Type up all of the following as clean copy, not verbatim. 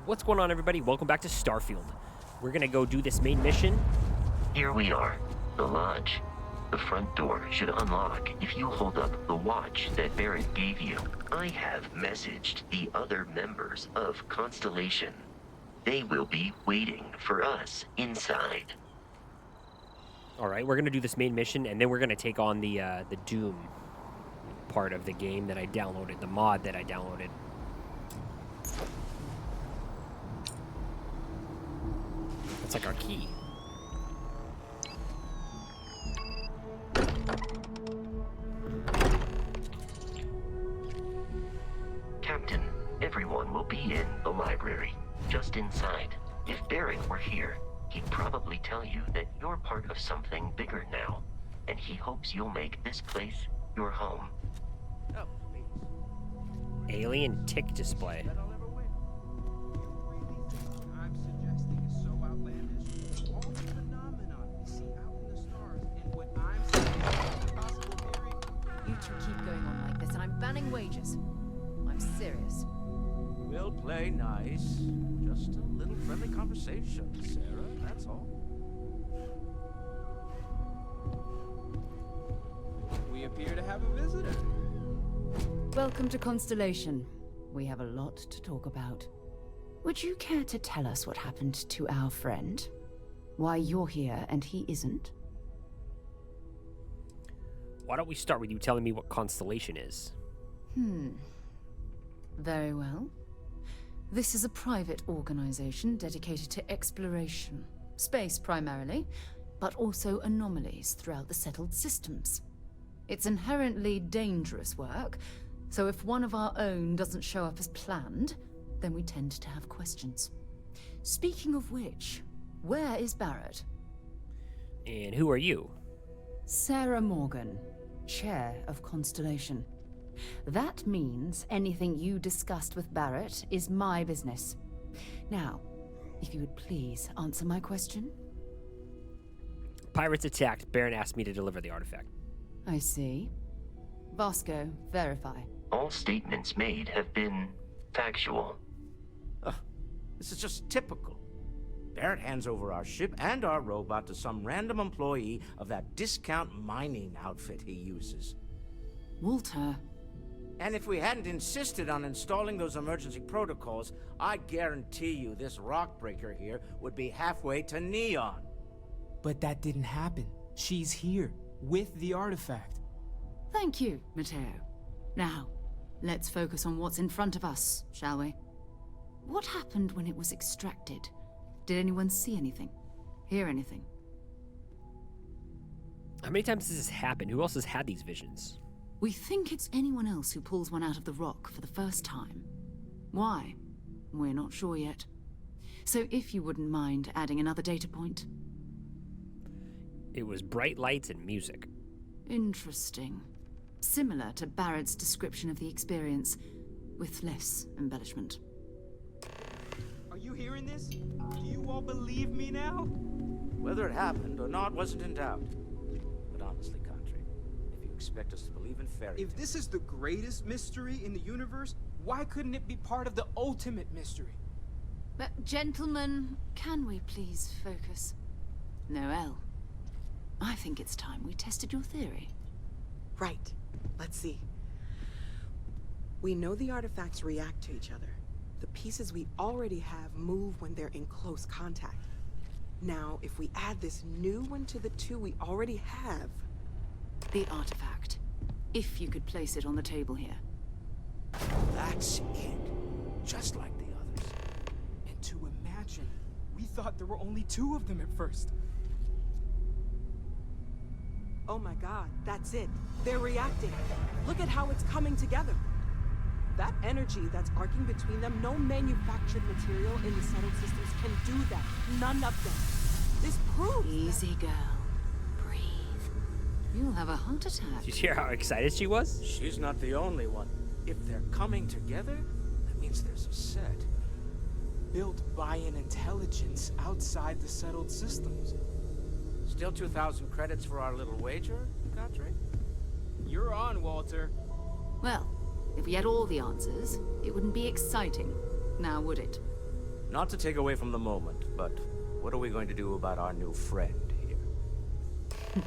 What's going on, everybody? Welcome back to Starfield. We're gonna go do this main mission. Here we are, the lodge. The front door should unlock if you hold up the watch that Barrett gave you. I have messaged the other members of Constellation. They will be waiting for us inside. Alright, we're gonna do this main mission, and then we're gonna take on the Doom part of the game that I downloaded, the mod that I downloaded. That's like our key. Captain, everyone will be in the library, just inside. If Barrett were here, he'd probably tell you that you're part of something bigger now, and he hopes you'll make this place your home. Oh, please. Alien tick display. Bet I'll ever win. I'm suggesting is so outlandish. All the phenomenon we see out in the stars and what I'm saying is a possible theory. You two keep going on like this, and I'm banning wages. I'm serious. We'll play nice. Just a little friendly conversation, Sarah, that's all. We appear to have a visitor. Welcome to Constellation. We have a lot to talk about. Would you care to tell us what happened to our friend? Why you're here and he isn't? Why don't we start with you telling me what Constellation is? Very well. This is a private organization dedicated to exploration. Space primarily, but also anomalies throughout the settled systems. It's inherently dangerous work, so if one of our own doesn't show up as planned, then we tend to have questions. Speaking of which, where is Barrett? And who are you? Sarah Morgan, Chair of Constellation. That means anything you discussed with Barrett is my business. Now, if you would please answer my question. Pirates attacked. Baron asked me to deliver the artifact. I see. Vasco, verify. All statements made have been factual. This is just typical. Barrett hands over our ship and our robot to some random employee of that discount mining outfit he uses. Walter. And if we hadn't insisted on installing those emergency protocols, I guarantee you this rock breaker here would be halfway to Neon. But that didn't happen. She's here, with the artifact. Thank you, Matteo. Now, let's focus on what's in front of us, shall we? What happened when it was extracted? Did anyone see anything? Hear anything? How many times has this happened? Who else has had these visions? We think it's anyone else who pulls one out of the rock for the first time. Why? We're not sure yet. So if you wouldn't mind adding another data point. It was bright lights and music. Interesting. Similar to Barrett's description of the experience, with less embellishment. Are you hearing this? Do you all believe me now? Whether it happened or not wasn't in doubt. But honestly, Country, if you expect us to believe in fairy tales... If this is the greatest mystery in the universe, why couldn't it be part of the ultimate mystery? But, gentlemen, can we please focus? Noel, I think it's time we tested your theory. Right. Let's see. We know the artifacts react to each other. The pieces we already have move when they're in close contact. Now, if we add this new one to the two we already have... The artifact. If you could place it on the table here. That's it. Just like the others. And to imagine, we thought there were only two of them at first. Oh my god, that's it. They're reacting. Look at how it's coming together. That energy that's arcing between them, no manufactured material in the settled systems can do that. None of them. This proves Easy, girl. Breathe. You'll have a heart attack. Did you hear how excited she was? She's not the only one. If they're coming together, that means there's a set. Built by an intelligence outside the settled systems. Still 2,000 credits for our little wager, Country? You're on, Walter. Well, if we had all the answers, it wouldn't be exciting, now would it? Not to take away from the moment, but what are we going to do about our new friend here?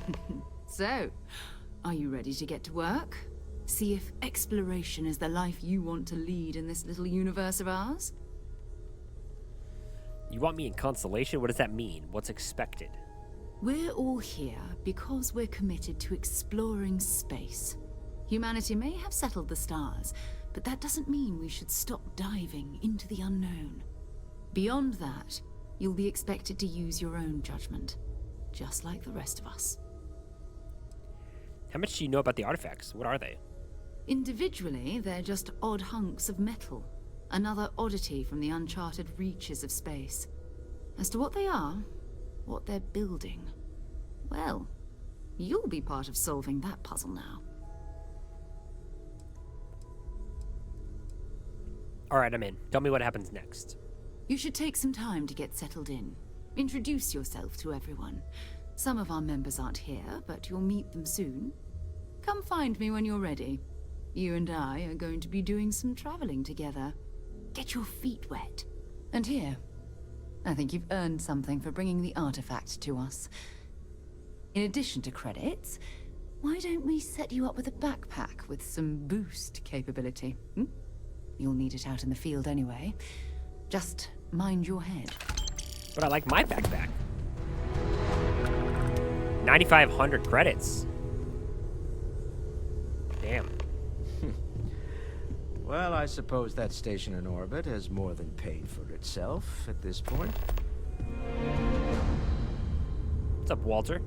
So, are you ready to get to work? See if exploration is the life you want to lead in this little universe of ours? You want me in Constellation? What does that mean? What's expected? We're all here because we're committed to exploring space. Humanity may have settled the stars, but that doesn't mean we should stop diving into the unknown. Beyond that, you'll be expected to use your own judgment, just like the rest of us. How much do you know about the artifacts? What are they? Individually, they're just odd hunks of metal, another oddity from the uncharted reaches of space. As to what they are, what they're building, well, you'll be part of solving that puzzle now. All right, I'm in. Tell me what happens next. You should take some time to get settled in. Introduce yourself to everyone. Some of our members aren't here, but you'll meet them soon. Come find me when you're ready. You and I are going to be doing some traveling together. Get your feet wet. And here, I think you've earned something for bringing the artifact to us. In addition to credits, why don't we set you up with a backpack with some boost capability? You'll need it out in the field anyway. Just mind your head. But I like my backpack. 9,500 credits. Damn. Well, I suppose that station in orbit has more than paid for itself at this point. What's up, Walter?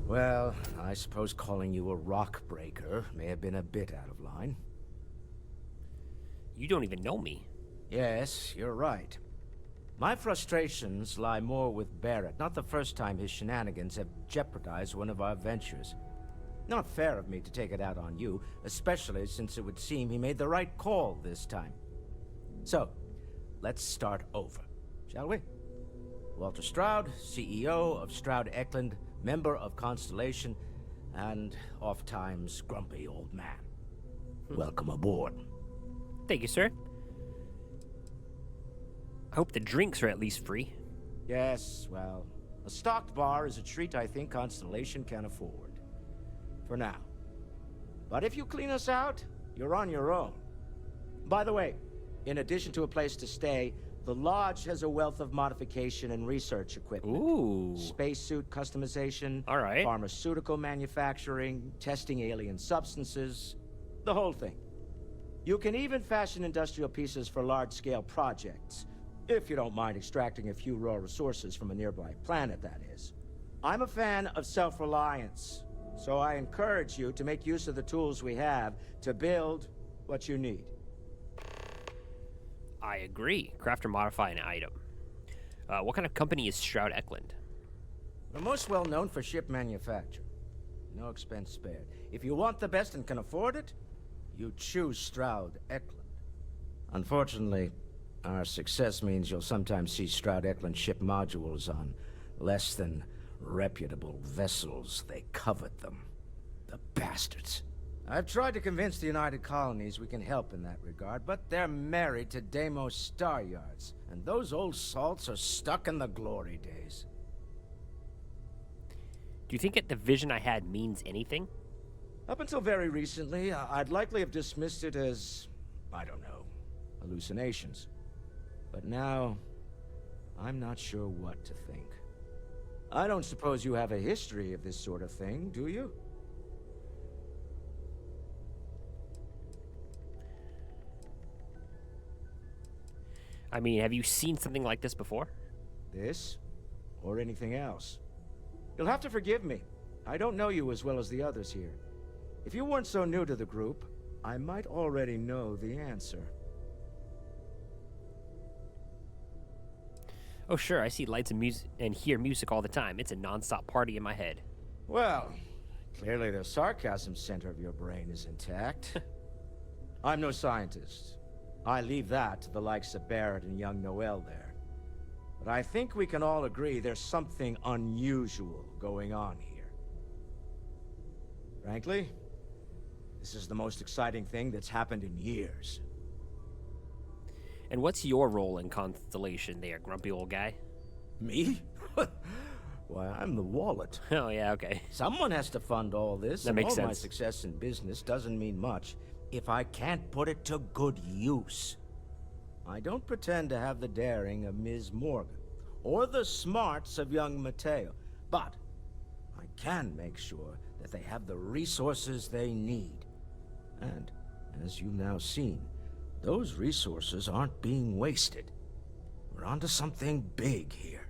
Well, I suppose calling you a rock breaker may have been a bit out of line. You don't even know me. Yes, you're right. My frustrations lie more with Barrett. Not the first time his shenanigans have jeopardized one of our ventures. Not fair of me to take it out on you, especially since it would seem he made the right call this time. So, let's start over, shall we? Walter Stroud, CEO of Stroud Eklund, member of Constellation, and oft-times grumpy old man. Welcome aboard. Thank you, sir. I hope the drinks are at least free. Yes, well, a stocked bar is a treat I think Constellation can afford. For now. But if you clean us out, you're on your own. By the way, in addition to a place to stay, the Lodge has a wealth of modification and research equipment. Ooh. Spacesuit customization, All right. pharmaceutical manufacturing, testing alien substances, the whole thing. You can even fashion industrial pieces for large-scale projects, if you don't mind extracting a few raw resources from a nearby planet, that is. I'm a fan of self-reliance, so I encourage you to make use of the tools we have to build what you need. I agree. Craft or modify an item. What kind of company is Stroud Eklund? We're most well known for ship manufacture. No expense spared. If you want the best and can afford it, you choose Stroud Eklund. Unfortunately, our success means you'll sometimes see Stroud Eklund ship modules on less than reputable vessels. They covet them. The bastards. I've tried to convince the United Colonies we can help in that regard, but they're married to Deimos Star Yards, and those old salts are stuck in the glory days. Do you think that the vision I had means anything? Up until very recently, I'd likely have dismissed it as, I don't know, hallucinations. But now, I'm not sure what to think. I don't suppose you have a history of this sort of thing, do you? I mean, have you seen something like this before? This? Or anything else? You'll have to forgive me. I don't know you as well as the others here. If you weren't so new to the group, I might already know the answer. Oh, sure. I see lights and music and hear music all the time. It's a non-stop party in my head. Well, clearly the sarcasm center of your brain is intact. I'm no scientist. I leave that to the likes of Barrett and young Noel there. But I think we can all agree there's something unusual going on here. Frankly, this is the most exciting thing that's happened in years. And what's your role in Constellation there, grumpy old guy? Me? Why, I'm the wallet. Oh, yeah, okay. Someone has to fund all this. That and makes all my sense. success in business doesn't mean much if I can't put it to good use. I don't pretend to have the daring of Ms. Morgan, or the smarts of young Mateo, but I can make sure that they have the resources they need. And, as you've now seen, those resources aren't being wasted. We're onto something big here.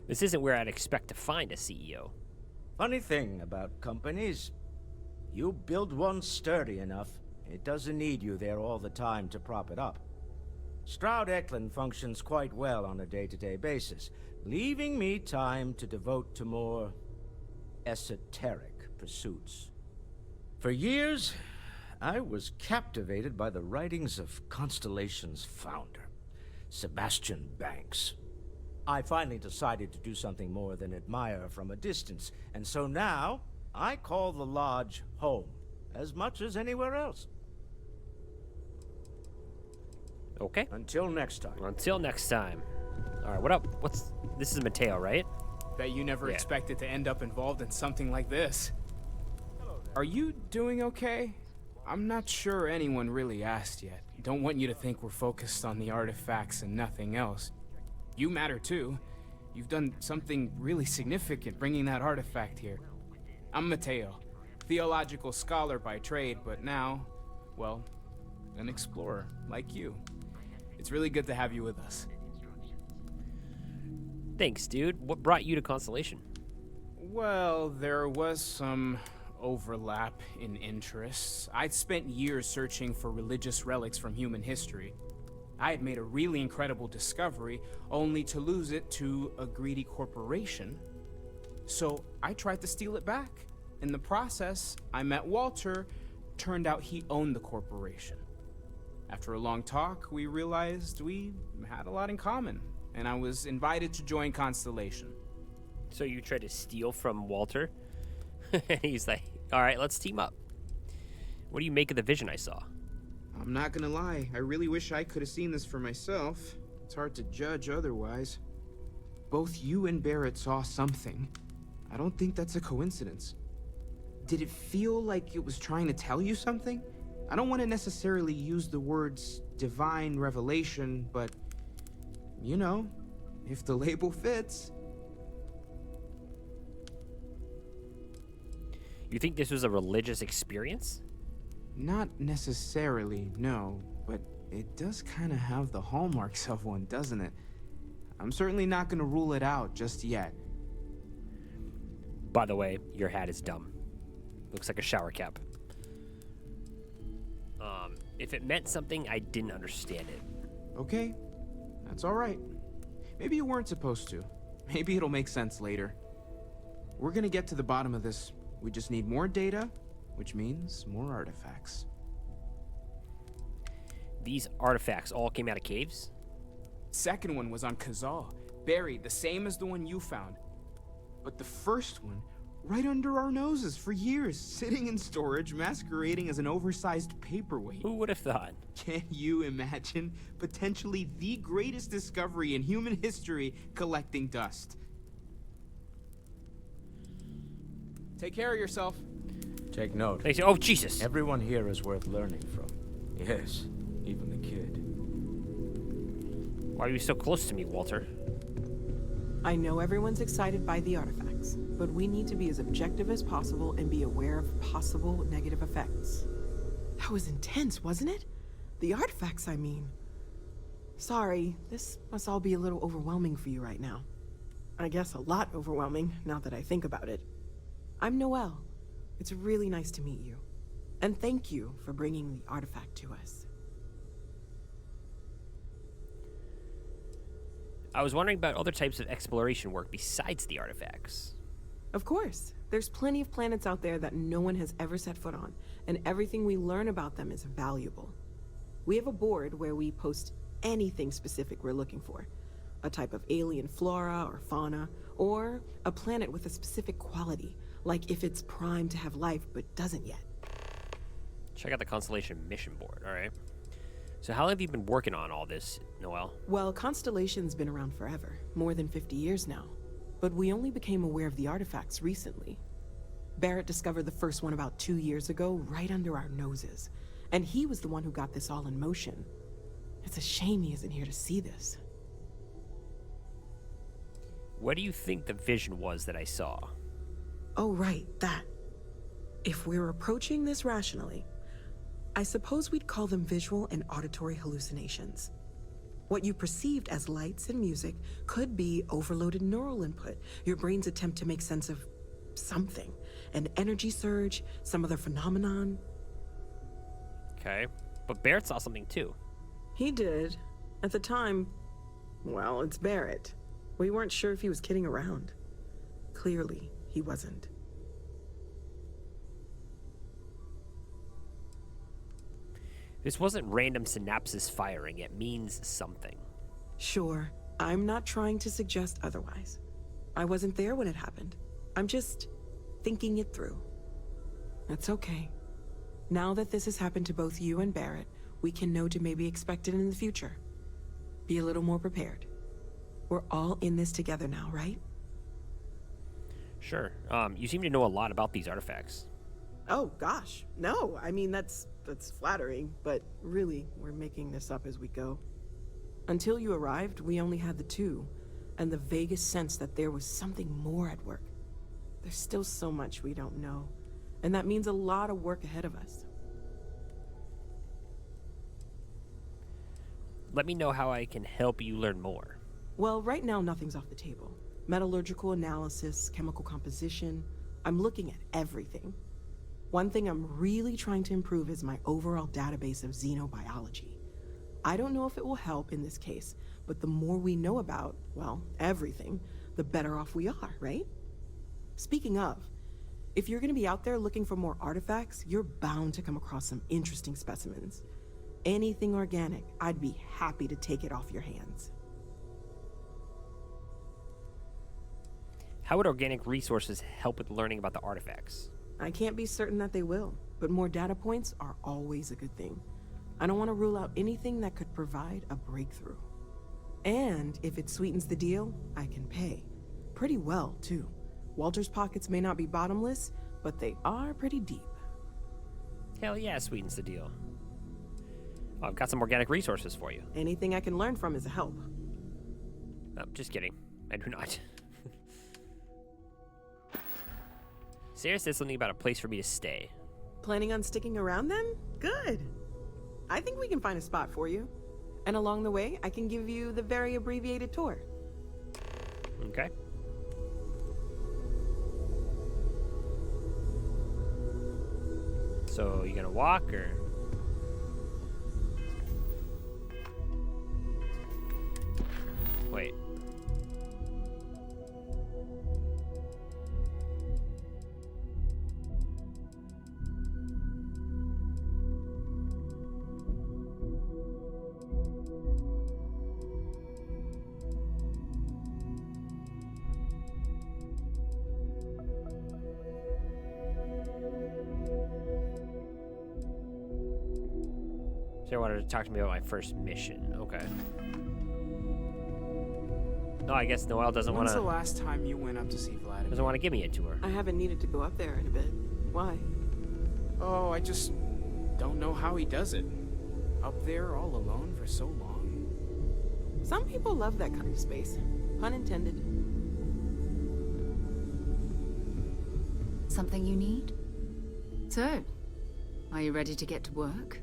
This isn't where I'd expect to find a CEO. Funny thing about companies, you build one sturdy enough, it doesn't need you there all the time to prop it up. Stroud Eklund functions quite well on a day-to-day basis, leaving me time to devote to more esoteric pursuits. For years, I was captivated by the writings of Constellation's founder, Sebastian Banks. I finally decided to do something more than admire from a distance, and so now I call the Lodge home, as much as anywhere else. Okay. Until next time. Until next time. All right, what up? This is Mateo, right? Bet you never Yeah. expected to end up involved in something like this. Are you doing okay? I'm not sure anyone really asked yet. Don't want you to think we're focused on the artifacts and nothing else. You matter too. You've done something really significant bringing that artifact here. I'm Mateo, theological scholar by trade, but now, well, an explorer like you. It's really good to have you with us. Thanks, dude. What brought you to Constellation? Well, there was some overlap in interests. I'd spent years searching for religious relics from human history. I had made a really incredible discovery, only to lose it to a greedy corporation. So I tried to steal it back. In the process, I met Walter. Turned out he owned the corporation. After a long talk, we realized we had a lot in common, and I was invited to join Constellation. So you tried to steal from Walter? And he's like, all right, let's team up. What do you make of the vision I saw? I'm not gonna lie, I really wish I could have seen this for myself. It's hard to judge otherwise. Both you and Barrett saw something. I don't think that's a coincidence. Did it feel like it was trying to tell you something? I don't want to necessarily use the words divine revelation, but, you know, if the label fits. You think this was a religious experience? Not necessarily, no, but it does kind of have the hallmarks of one, doesn't it? I'm certainly not going to rule it out just yet. By the way, your hat is dumb. Looks like a shower cap. If it meant something, I didn't understand it. Okay, that's all right. Maybe you weren't supposed to. Maybe it'll make sense later. We're gonna get to the bottom of this. We just need more data, which means more artifacts. These artifacts all came out of caves? Second one was on Kazal, buried the same as the one you found. But the first one, right under our noses for years, sitting in storage, masquerading as an oversized paperweight. Who would have thought? Can you imagine potentially the greatest discovery in human history collecting dust? Take care of yourself. Take note. They say, oh, Jesus. Everyone here is worth learning from. Yes, even the kid. Why are you so close to me, Walter? I know everyone's excited by the artifacts, but we need to be as objective as possible and be aware of possible negative effects. That was intense, wasn't it? The artifacts, I mean. Sorry, this must all be a little overwhelming for you right now. I guess a lot overwhelming, now that I think about it. I'm Noelle. It's really nice to meet you. And thank you for bringing the artifact to us. I was wondering about other types of exploration work besides the artifacts. Of course. There's plenty of planets out there that no one has ever set foot on, and everything we learn about them is valuable. We have a board where we post anything specific we're looking for. A type of alien flora or fauna, or a planet with a specific quality, like if it's primed to have life but doesn't yet. Check out the Constellation mission board, all right? So how long have you been working on all this, Noel? Well, Constellation's been around forever, more than 50 years now. But we only became aware of the artifacts recently. Barrett discovered the first one about 2 years ago, right under our noses. And he was the one who got this all in motion. It's a shame he isn't here to see this. What do you think the vision was that I saw? Oh, right, that. If we're approaching this rationally, I suppose we'd call them visual and auditory hallucinations. What you perceived as lights and music could be overloaded neural input, your brain's attempt to make sense of something. An energy surge, some other phenomenon. Okay. But Barrett saw something too. He did. At the time, well, it's Barrett. We weren't sure if he was kidding around. Clearly, he wasn't. This wasn't random synapses firing. It means something. Sure, I'm not trying to suggest otherwise. I wasn't there when it happened. I'm just thinking it through. That's okay. Now that this has happened to both you and Barrett, we can know to maybe expect it in the future. Be a little more prepared. We're all in this together now, right? Sure. You seem to know a lot about these artifacts. Oh, gosh. No, I mean, that's flattering, but really, we're making this up as we go. Until you arrived, we only had the two, and the vaguest sense that there was something more at work. There's still so much we don't know, and that means a lot of work ahead of us. Let me know how I can help you learn more. Well, right now, nothing's off the table. Metallurgical analysis, chemical composition. I'm looking at everything. One thing I'm really trying to improve is my overall database of xenobiology. I don't know if it will help in this case, but the more we know about, well, everything, the better off we are, right? Speaking of, if you're gonna be out there looking for more artifacts, you're bound to come across some interesting specimens. Anything organic, I'd be happy to take it off your hands. How would organic resources help with learning about the artifacts? I can't be certain that they will, but more data points are always a good thing. I don't want to rule out anything that could provide a breakthrough. And if it sweetens the deal, I can pay. Pretty well, too. Walter's pockets may not be bottomless, but they are pretty deep. Hell yeah, sweetens the deal. I've got some organic resources for you. Anything I can learn from is a help. Oh, just kidding. I do not. Sarah said something about a place for me to stay. Planning on sticking around then? Good. I think we can find a spot for you. And along the way, I can give you the very abbreviated tour. Okay. So, you gonna walk or? Wait. Sarah wanted to talk to me about my first mission. Okay. No, I guess Noel doesn't want When's the to. last time you went up to see Vladimir? Doesn't want to give me a tour. I haven't needed to go up there in a bit. Why? Oh, I just don't know how he does it. Up there all alone for so long. Some people love that kind of space. Pun intended. Something you need? So, are you ready to get to work?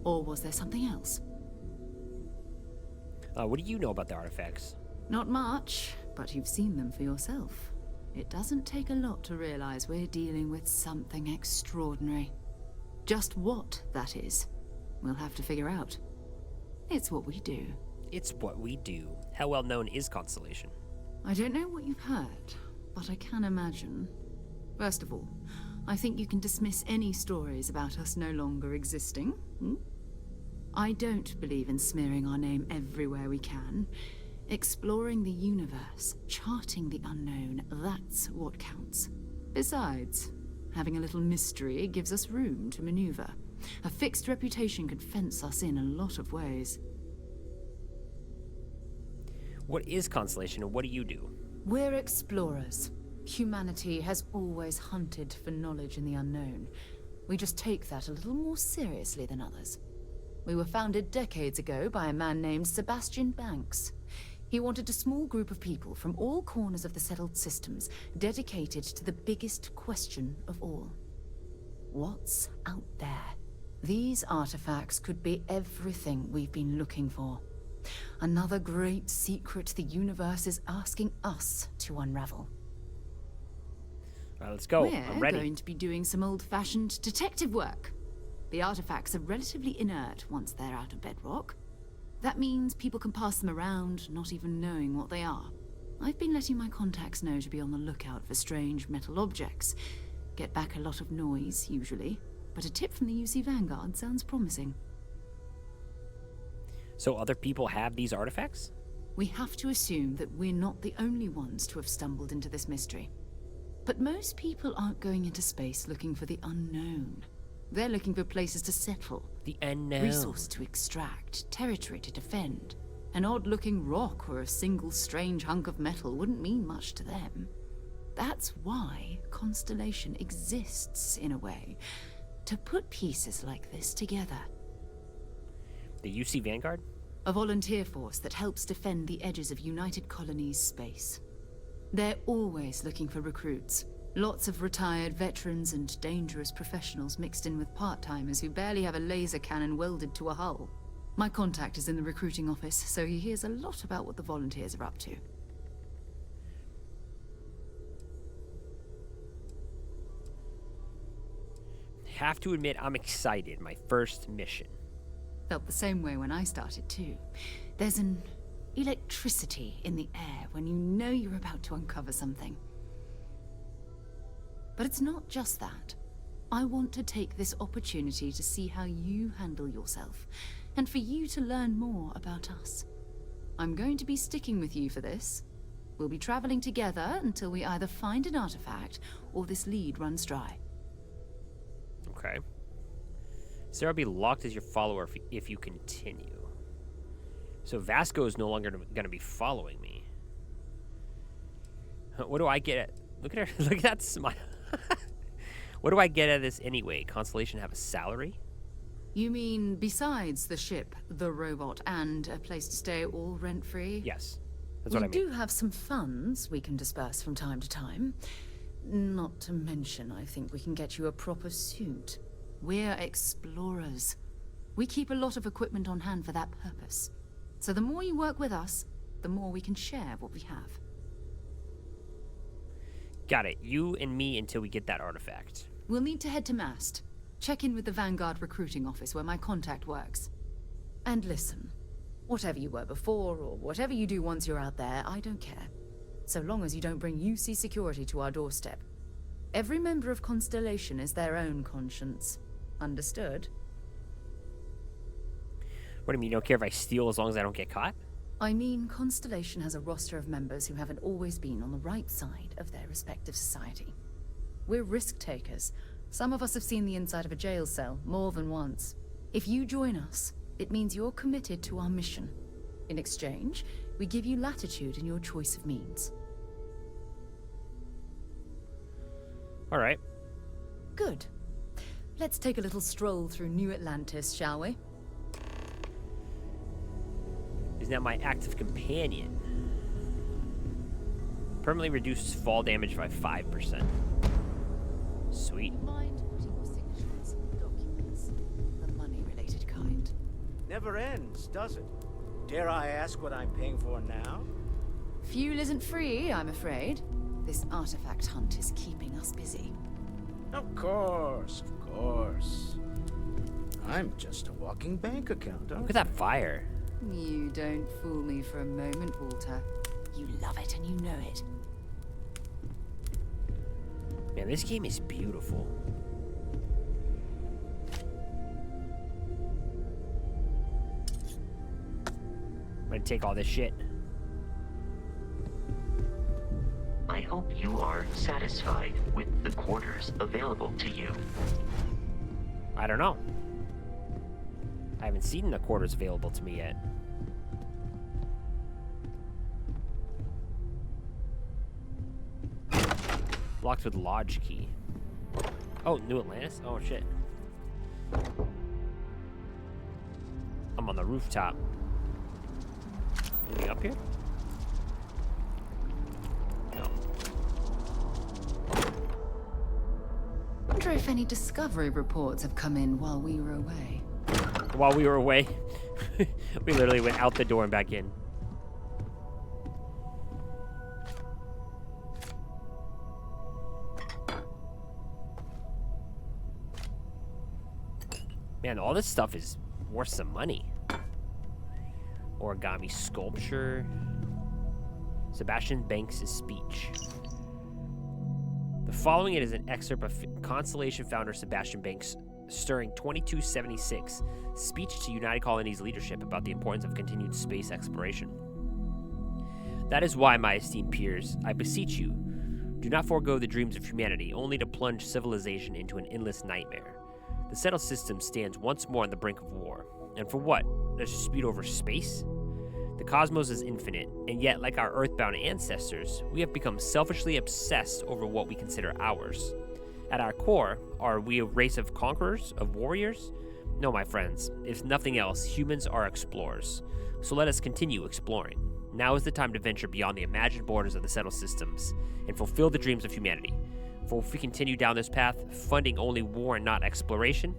Or was there something else? What do you know about the artifacts? Not much, but you've seen them for yourself. It doesn't take a lot to realize we're dealing with something extraordinary. Just what that is, we'll have to figure out. It's what we do. It's what we do. How well known is Constellation? I don't know what you've heard, but I can imagine. First of all, I think you can dismiss any stories about us no longer existing. I don't believe in smearing our name everywhere we can. Exploring the universe, charting the unknown, that's what counts. Besides, having a little mystery gives us room to maneuver. A fixed reputation could fence us in a lot of ways. What is Constellation and what do you do? We're explorers. Humanity has always hunted for knowledge in the unknown. We just take that a little more seriously than others. We were founded decades ago by a man named Sebastian Banks. He wanted a small group of people from all corners of the settled systems dedicated to the biggest question of all. What's out there? These artifacts could be everything we've been looking for. Another great secret the universe is asking us to unravel. All right, let's go. We're I'm ready. going to be doing some old-fashioned detective work. The artifacts are relatively inert once they're out of bedrock. That means people can pass them around, not even knowing what they are. I've been letting my contacts know to be on the lookout for strange metal objects. Get back a lot of noise, usually, but a tip from the UC Vanguard sounds promising. So other people have these artifacts? We have to assume that we're not the only ones to have stumbled into this mystery. But most people aren't going into space looking for the unknown. They're looking for places to settle. The unknown. Resource to extract, territory to defend. An odd-looking rock or a single strange hunk of metal wouldn't mean much to them. That's why Constellation exists, in a way. To put pieces like this together. The UC Vanguard? A volunteer force that helps defend the edges of United Colonies space. They're always looking for recruits. Lots of retired veterans and dangerous professionals mixed in with part-timers who barely have a laser cannon welded to a hull. My contact is in the recruiting office, so he hears a lot about what the volunteers are up to. Have to admit, I'm excited. My first mission. Felt the same way when I started too. There's an electricity in the air when you know you're about to uncover something. But it's not just that. I want to take this opportunity to see how you handle yourself, and for you to learn more about us. I'm going to be sticking with you for this. We'll be traveling together until we either find an artifact or this lead runs dry. Okay. Sarah will be locked as your follower if you continue. So Vasco is no longer going to be following me. What do I get at? Look at her. Look at that smile. What do I get at this anyway? Constellation have a salary? You mean besides the ship, the robot, and a place to stay all rent-free? Yes. That's what I mean. We do have some funds we can disperse from time to time. Not to mention, I think we can get you a proper suit. We're explorers. We keep a lot of equipment on hand for that purpose. So the more you work with us, the more we can share what we have. Got it. You and me until we get that artifact. We'll need to head to Mast. Check in with the Vanguard recruiting office where my contact works. And listen, whatever you were before, or whatever you do once you're out there, I don't care. So long as you don't bring UC security to our doorstep. Every member of Constellation is their own conscience. Understood? What do you mean, you don't care if I steal as long as I don't get caught? I mean, Constellation has a roster of members who haven't always been on the right side of their respective society. We're risk-takers. Some of us have seen the inside of a jail cell more than once. If you join us, it means you're committed to our mission. In exchange, we give you latitude in your choice of means. All right. Good. Let's take a little stroll through New Atlantis, shall we? Is now my active companion. Permanently reduces fall damage by 5%. Sweet. Mind putting your signatures in documents, the money-related kind. Never ends, does it? Dare I ask what I'm paying for now? Fuel isn't free, I'm afraid. This artifact hunt is keeping us busy. Of course, of course. I'm just a walking bank account, Look at that fire. You don't fool me for a moment, Walter. You love it and you know it. Man, this game is beautiful. I'm gonna take all this shit. I hope you are satisfied with the quarters available to you. I don't know. haven't seen the quarters available to me yet. Locked with lodge key. Oh, New Atlantis? Oh, shit. I'm on the rooftop. Anything up here? No. Wonder if any discovery reports have come in while we were away. While we were away, we literally went out the door and back in. Man, all this stuff is worth some money. Origami sculpture. Sebastian Banks' speech. The following is an excerpt of Constellation founder Sebastian Banks' stirring 2276 speech to United Colonies leadership about the importance of continued space exploration. That is why, my esteemed peers, I beseech you, do not forego the dreams of humanity only to plunge civilization into an endless nightmare. The settled system stands once more on the brink of war. And for what? A dispute over space? The cosmos is infinite, and yet, like our earthbound ancestors, we have become selfishly obsessed over what we consider ours. At our core, are we a race of conquerors, of warriors? No, my friends. If nothing else, humans are explorers. So let us continue exploring. Now is the time to venture beyond the imagined borders of the settled systems and fulfill the dreams of humanity. For if we continue down this path, funding only war and not exploration,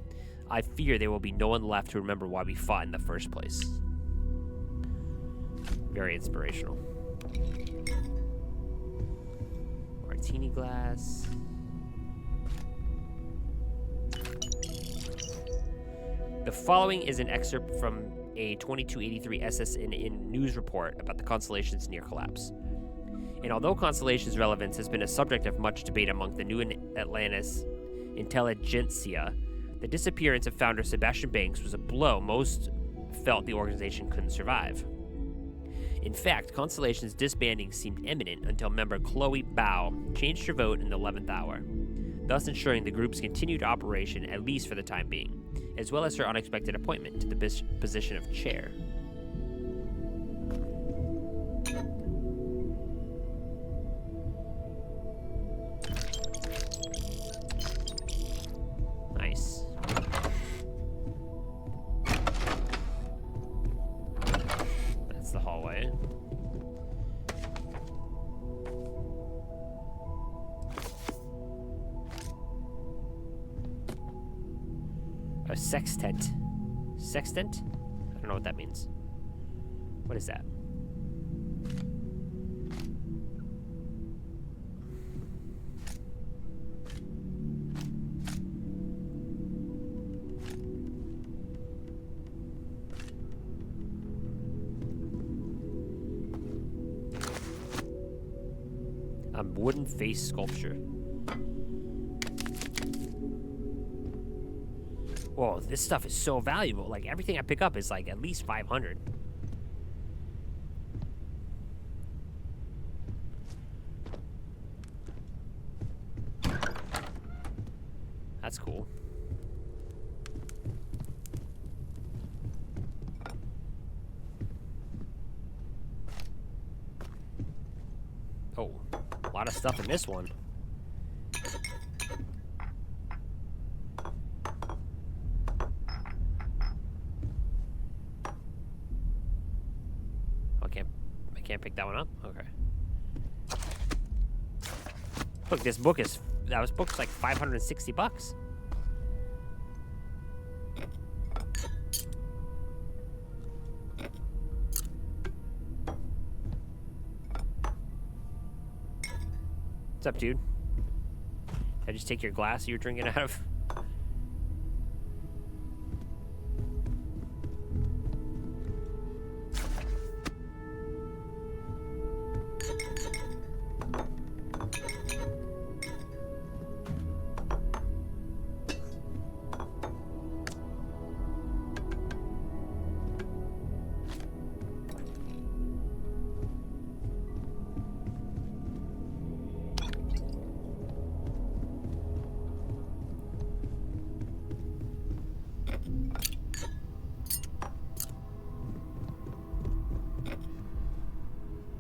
I fear there will be no one left to remember why we fought in the first place. Very inspirational. Martini glass. The following is an excerpt from a 2283 SSN news report about the constellation's near collapse. And although Constellation's relevance has been a subject of much debate among the New Atlantis intelligentsia, the disappearance of founder Sebastian Banks was a blow most felt the organization couldn't survive. In fact, Constellation's disbanding seemed imminent until member Chloe Bao changed her vote in the 11th hour, thus ensuring the group's continued operation at least for the time being, as well as her unexpected appointment to the position of chair. Nice. That's the hallway. A sextant. Sextant? I don't know what that means. What is that? A wooden face sculpture. Whoa, this stuff is so valuable. Like, everything I pick up is, like, at least 500. That's cool. Oh, a lot of stuff in this one. I can't pick that one up? Okay. Look, this book is... That book's like $560. What's up, dude? Did I just take your glass you were drinking out of?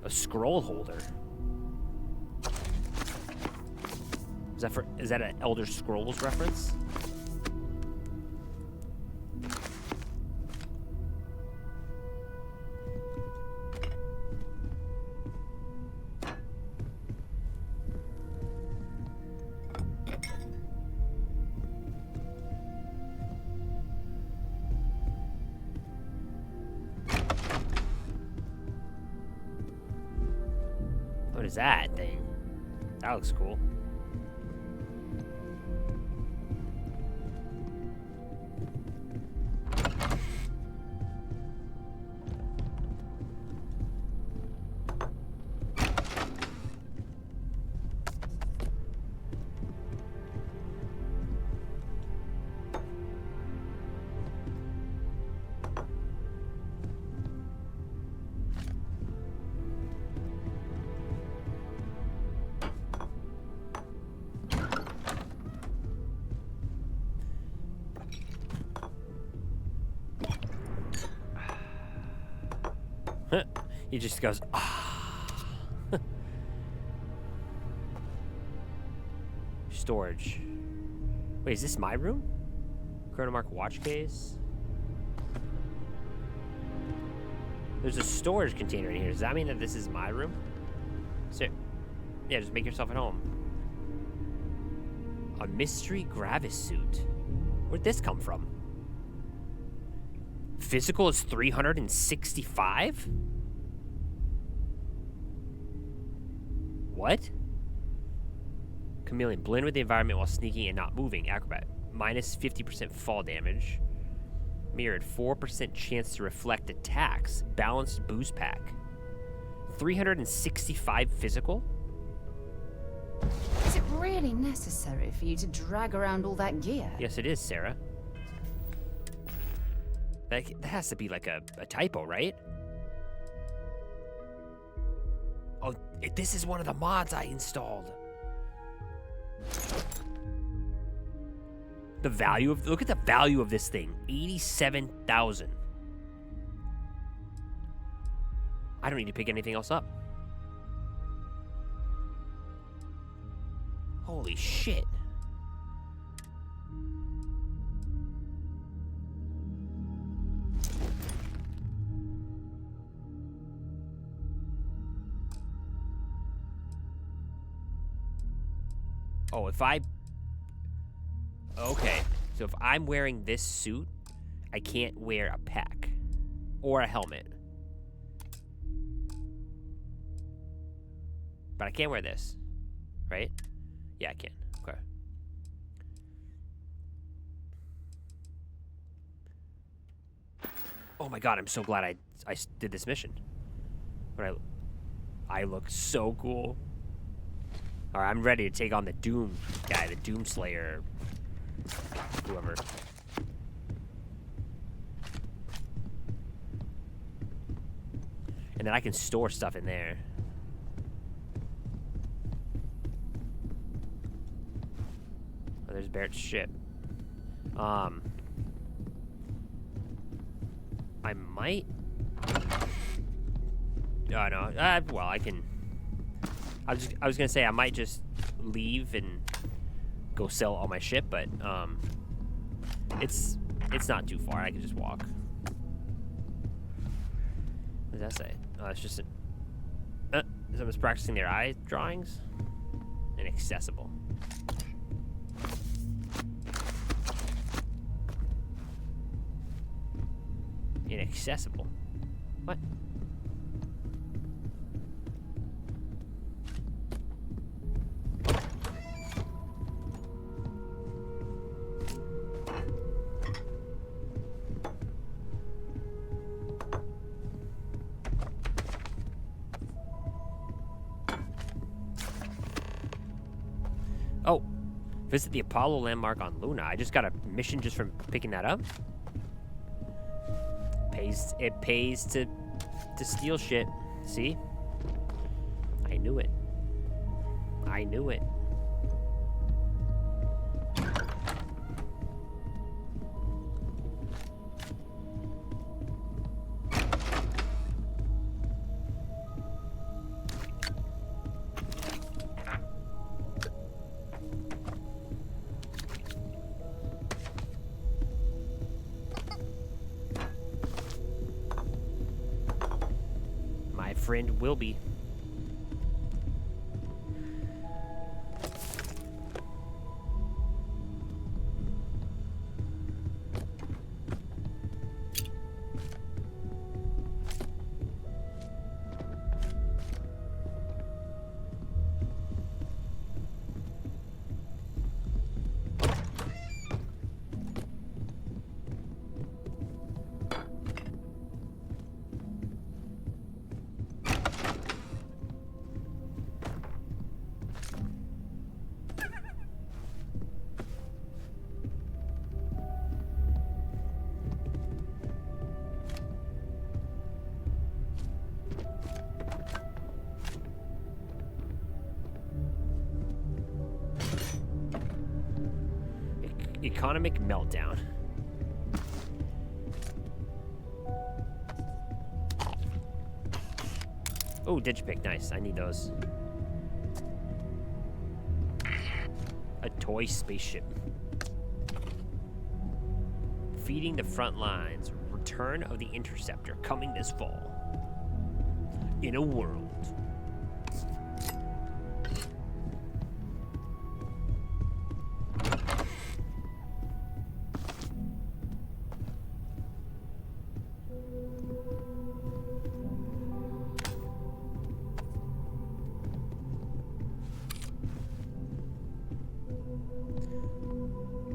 A scroll holder. Is that an Elder Scrolls reference? What is that thing? That looks cool. He just goes, ah. Storage. Wait, is this my room? Chronomark watch case. There's a storage container in here. Does that mean that this is my room? So, yeah, just make yourself at home. A mystery Gravis suit. Where'd this come from? Physical is 365? What? Chameleon. Blend with the environment while sneaking and not moving. Acrobat. Minus 50% fall damage. Mirrored. 4% chance to reflect attacks. Balanced boost pack. 365 physical? Is it really necessary for you to drag around all that gear? Yes, it is, Sarah. That has to be like a typo, right? Oh, this is one of the mods I installed. The value of, look at the value of this thing. 87,000. I don't need to pick anything else up. Holy shit. Oh, if I... Okay. So if I'm wearing this suit, I can't wear a pack. Or a helmet. But I can wear this. Right? Yeah, I can. Okay. Oh my god, I'm so glad I did this mission. But I look so cool. Alright, I'm ready to take on the Doom guy, the Doom Slayer. Whoever. And then I can store stuff in there. Oh, there's Barrett's ship. I might... Oh, no. Well, I can... I was gonna say I might just leave and go sell all my shit, but it's not too far. I can just walk. What does that say? Oh, it's just someone's practicing their eye drawings. Inaccessible. Inaccessible. What? Oh, visit the Apollo landmark on Luna. I just got a mission just from picking that up. It pays to steal shit. See? I knew it. I knew it. friend will be. Economic meltdown. Oh, digipick, nice. I need those. A toy spaceship. Feeding the front lines. Return of the Interceptor coming this fall. In a world.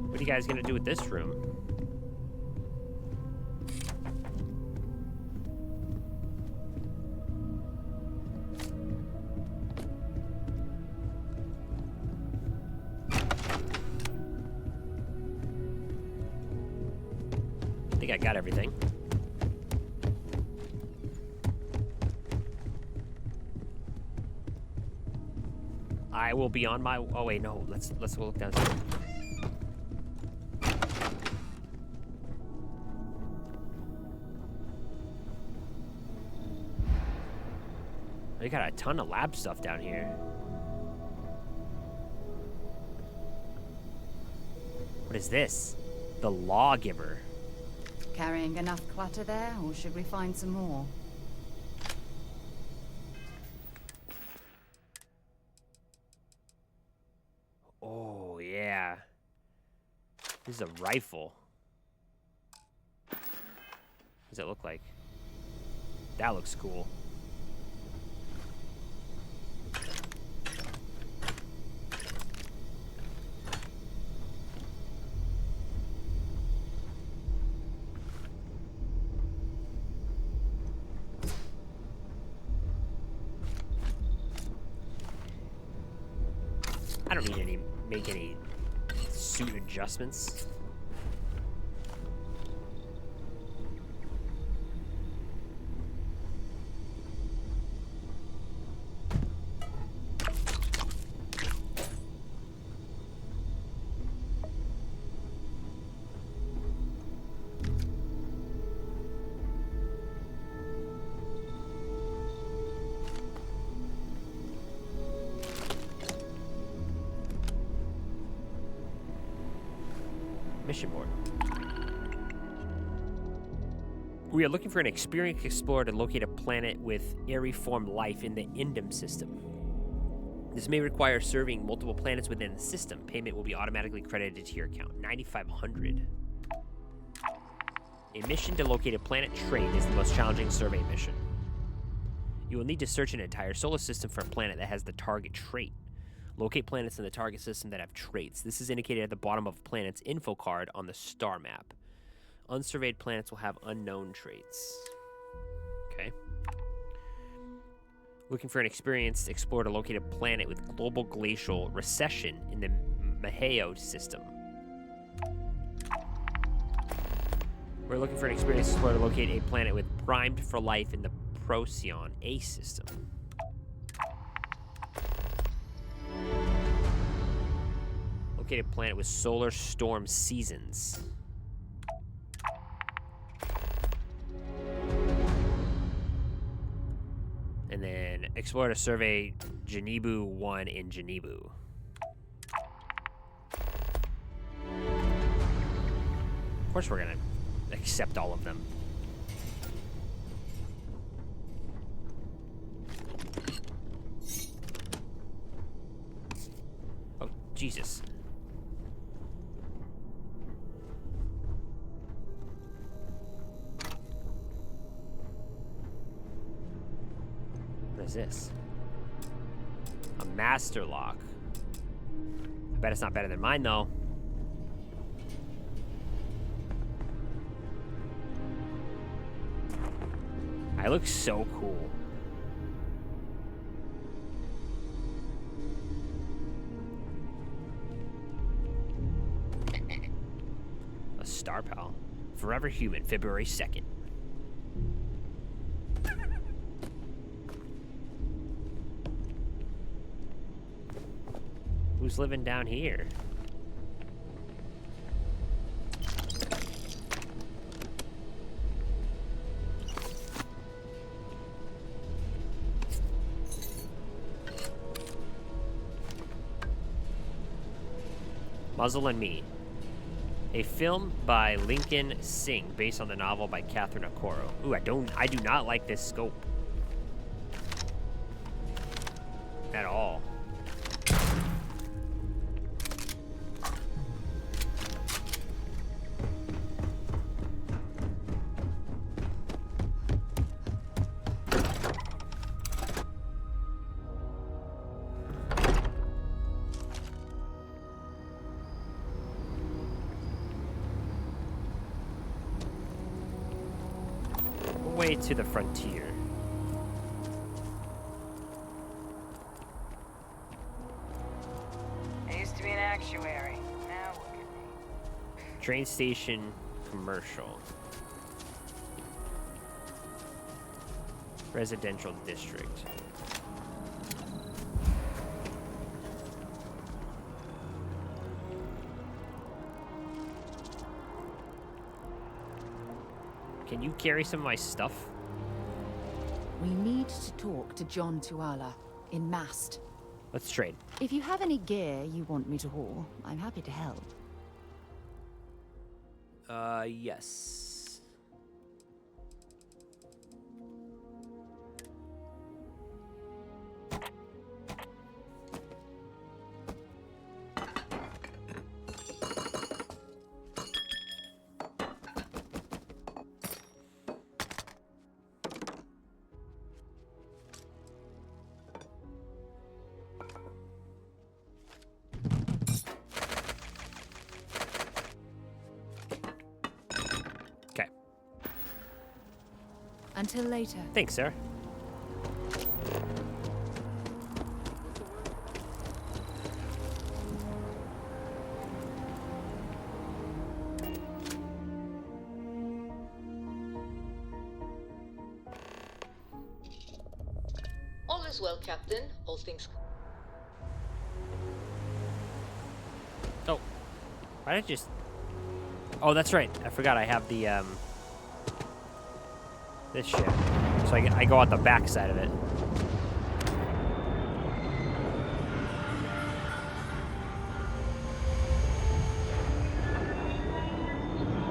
What are you guys gonna do with this room? I think I got everything. I will be on my. Oh wait, no. Let's go look down. They got a ton of lab stuff down here. What is this? The Lawgiver. Carrying enough clutter there, or should we find some more? Oh, yeah. This is a rifle. What does it look like? That looks cool. I don't need make any suit adjustments. Mission board. We are looking for an experienced explorer to locate a planet with aeriform life in the Indum system. This may require surveying multiple planets within the system. Payment will be automatically credited to your account. 9,500. A mission to locate a planet trait is the most challenging survey mission. You will need to search an entire solar system for a planet that has the target trait. Locate planets in the target system that have traits. This is indicated at the bottom of a planet's info card on the star map. Unsurveyed planets will have unknown traits. Okay. Looking for an experienced explorer to locate a planet with global glacial recession in the Maheo system. We're looking for an experienced explorer to locate a planet with primed for life in the Procyon A system. Locate a planet with solar storm seasons. And then explore to survey Genebu 1 in Genebu. Of course we're gonna accept all of them. Jesus. What is this? A master lock. I bet it's not better than mine, though. I look so cool. A star pal. Forever Human, February 2nd. Who's living down here? Muzzle and Me. A film by Lincoln Singh based on the novel by Catherine Okoro. Ooh, I do not like this scope. At all. Way to the frontier. I used to be an actuary. Now look at me. Train station commercial. Residential district. Can you carry some of my stuff? We need to talk to John Tuala in Mast. Let's trade. If you have any gear you want me to haul, I'm happy to help. Yes. Okay. Until later. Thanks, sir. All is well, Captain. All things. Oh. Why did I just... Oh, that's right. I forgot I have the, this ship. So I go out the back side of it.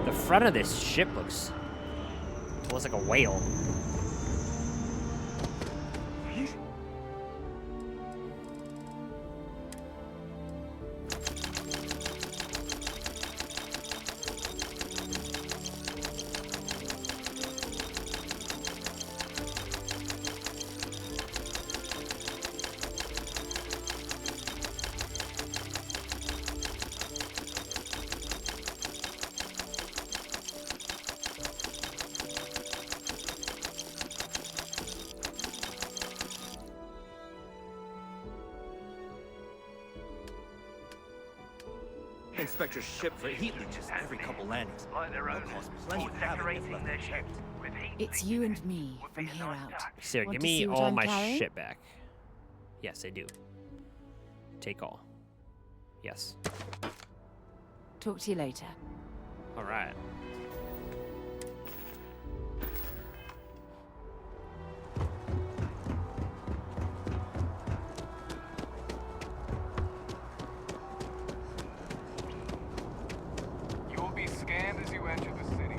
The front of this ship looks like a whale. Inspect your ship for heat leeches every couple landings. That'll cost plenty of havoc if left unchecked. It's you and me from here out. Sir, Want give to see me what all I'm my carrying? shit back. Yes, I do. Take all. Yes. Talk to you later. All right. You will be scanned as you enter the city.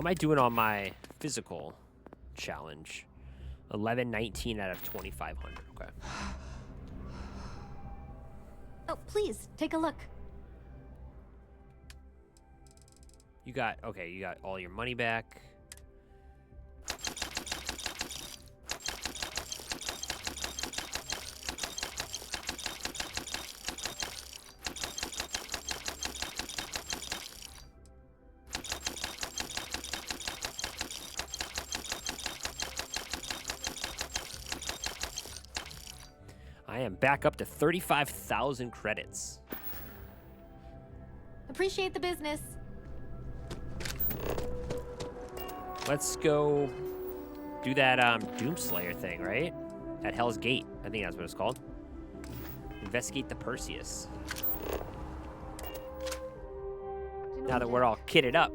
am I doing on my physical challenge? 1119 out of 2500. Okay. Oh, please, take a look. You got all your money back. I am back up to 35,000 credits. Appreciate the business. Let's go do that Doomslayer thing, right? At Hell's Gate. I think that's what it's called. Investigate the Perseus. Now that we're all kitted up.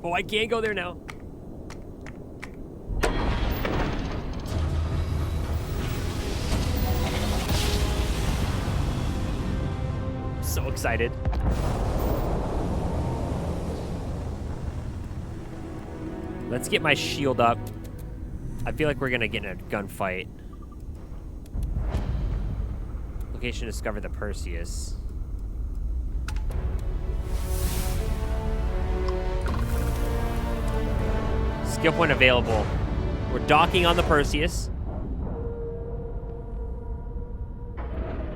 Oh, I can't go there now. So excited. Let's get my shield up. I feel like we're gonna get in a gunfight. Location discover the Perseus. Skill point available. We're docking on the Perseus.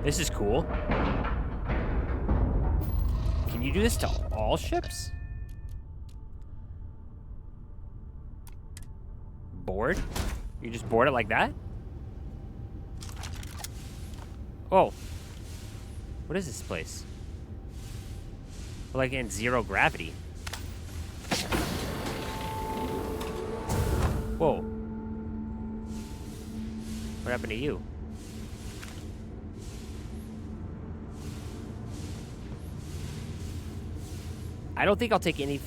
This is cool. Can you do this to all ships? Board? You just board it like that? Oh. What is this place? We're like in zero gravity. Whoa. What happened to you? I don't think I'll take any,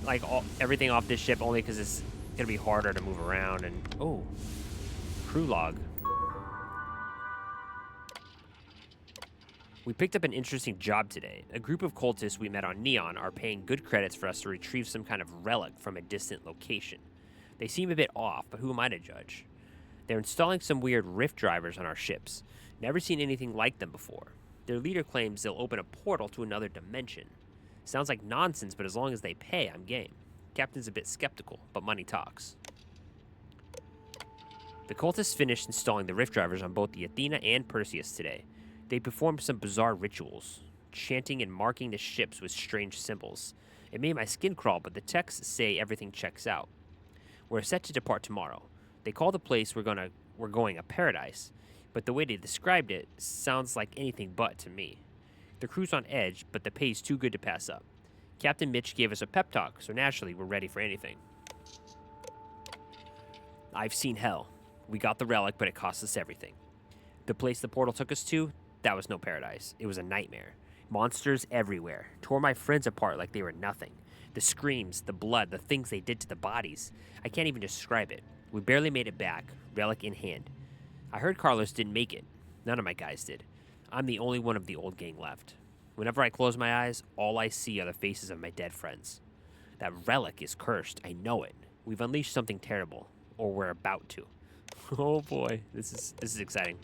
like, everything off this ship only because it's gonna be harder to move around and, oh, crew log. We picked up an interesting job today. A group of cultists we met on Neon are paying good credits for us to retrieve some kind of relic from a distant location. They seem a bit off, but who am I to judge? They're installing some weird rift drivers on our ships. Never seen anything like them before. Their leader claims they'll open a portal to another dimension. Sounds like nonsense, but as long as they pay, I'm game. Captain's a bit skeptical, but money talks. The cultists finished installing the rift drivers on both the Athena and Perseus today. They performed some bizarre rituals, chanting and marking the ships with strange symbols. It made my skin crawl, but the texts say everything checks out. We're set to depart tomorrow. They call the place we're going a paradise, but the way they described it sounds like anything but to me. The crew's on edge, but the pay's too good to pass up. Captain Mitch gave us a pep talk, so naturally we're ready for anything. I've seen hell. We got the relic, but it cost us everything. The place the portal took us to, that was no paradise. It was a nightmare. Monsters everywhere. Tore my friends apart like they were nothing. The screams, the blood, the things they did to the bodies. I can't even describe it. We barely made it back, relic in hand. I heard Carlos didn't make it. None of my guys did. I'm the only one of the old gang left. Whenever I close my eyes, all I see are the faces of my dead friends. That relic is cursed. I know it. We've unleashed something terrible, or we're about to. Oh boy, this is exciting.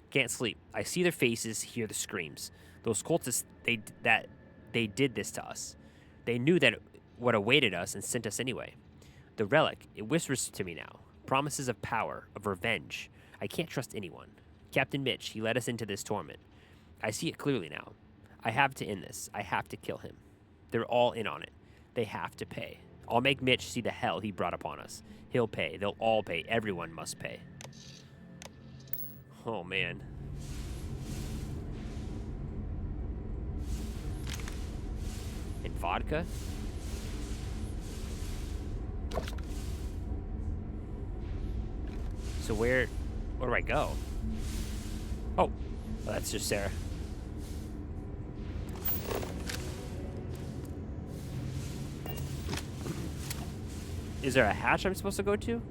Can't sleep. I see their faces, hear the screams. Those cultists, they did this to us. They knew that what awaited us and sent us anyway. The relic, it whispers to me now. Promises of power, of revenge. I can't trust anyone. Captain Mitch, he led us into this torment. I see it clearly now. I have to end this. I have to kill him. They're all in on it. They have to pay. I'll make Mitch see the hell he brought upon us. He'll pay. They'll all pay. Everyone must pay. Oh, man. Vodka? So where do I go? Oh, that's just Sarah. Is there a hatch I'm supposed to go to?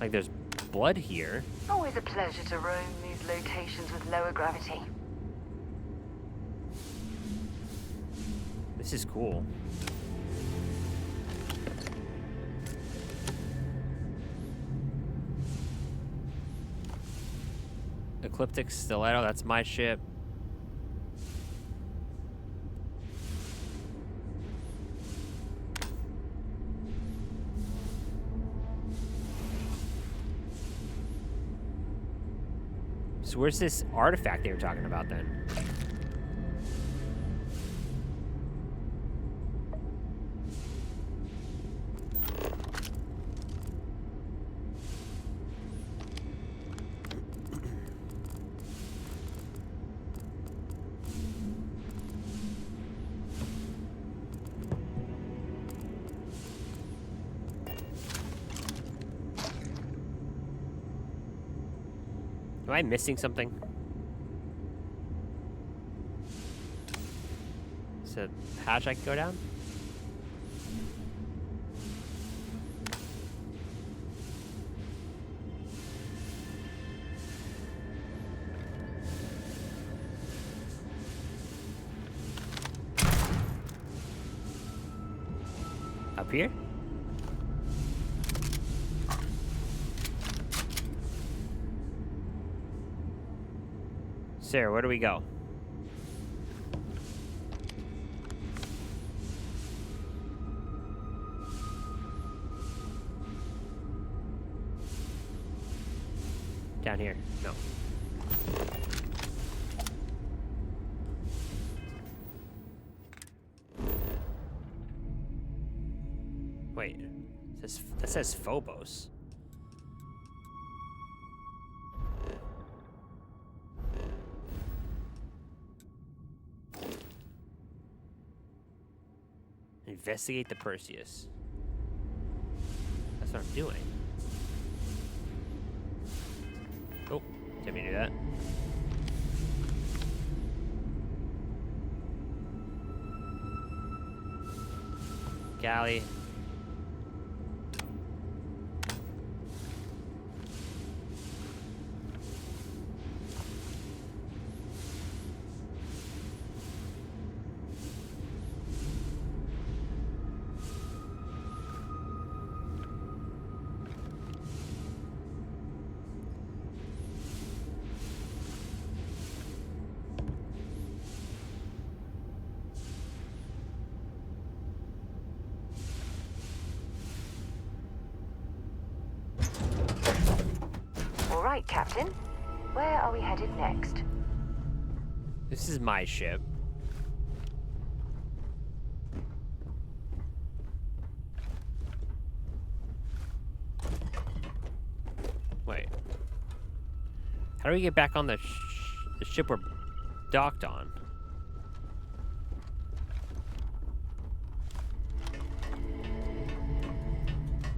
Like there's blood here. Always a pleasure to roam these locations with lower gravity. This is cool. Ecliptic Stiletto, that's my ship. So where's this artifact they were talking about then? Am I missing something? Is it a hatch I can go down? Up here? Sarah, where do we go? Down here. No. Wait. That says Phobos. Investigate the Perseus. That's what I'm doing. Oh, didn't mean to do that. Galley. All right, Captain. Where are we headed next? This is my ship. Wait. How do we get back on the ship we're docked on?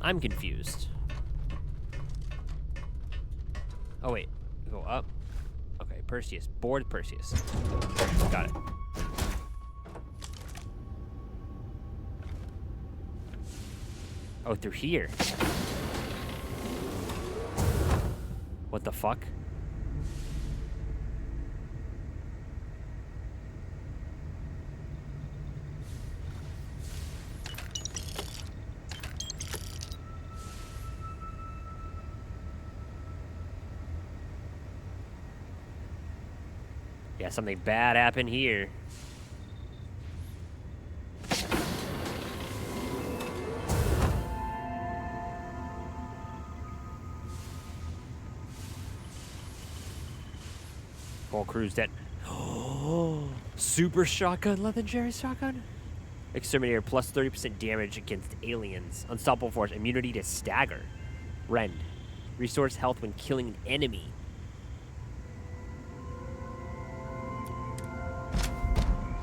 I'm confused. Oh, wait. Go up. Okay, Perseus. Board Perseus. Got it. Oh, through here. What the fuck? Yeah, something bad happened here. Whole crew's dead. Oh, super shotgun, legendary shotgun. Exterminator plus 30% damage against aliens. Unstoppable force. Immunity to stagger. Rend. Restores health when killing an enemy.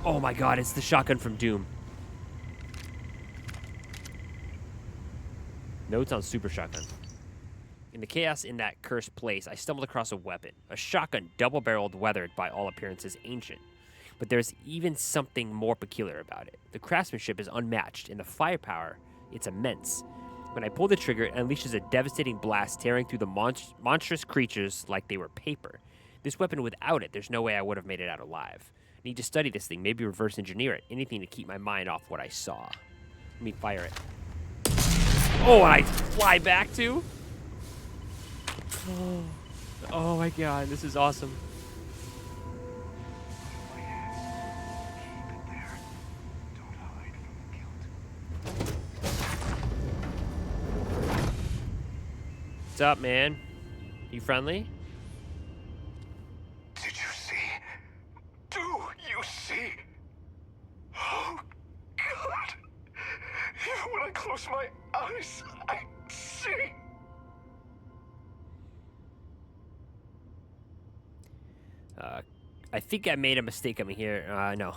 Oh my god, it's the shotgun from Doom. Notes on Super Shotgun. In the chaos in that cursed place, I stumbled across a weapon. A shotgun, double-barreled, weathered, by all appearances ancient. But there's even something more peculiar about it. The craftsmanship is unmatched, and the firepower, it's immense. When I pull the trigger, it unleashes a devastating blast, tearing through the monstrous creatures like they were paper. This weapon, without it, there's no way I would have made it out alive. I need to study this thing, maybe reverse engineer it, anything to keep my mind off what I saw. Let me fire it. Oh, and I fly back too? Oh my god, this is awesome. What's up, man? You friendly? Did you see? Do you see? Oh, God. Even when I close my eyes, I see. I think I made a mistake coming here. No.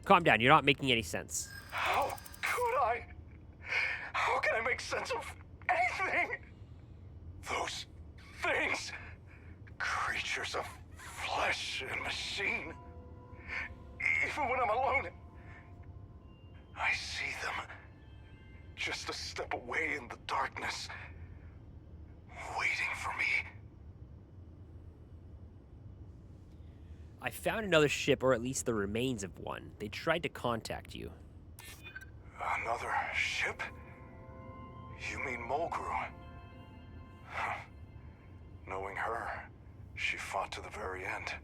Calm down. You're not making any sense. How could I? How can I make sense of anything? Those things. Creatures of flesh and machine. Even when I'm alone, I see them. Just a step away in the darkness. Waiting for me. I found another ship, or at least the remains of one. They tried to contact you. Another ship? You mean Mulgrew? Huh. Knowing her, she fought to the very end.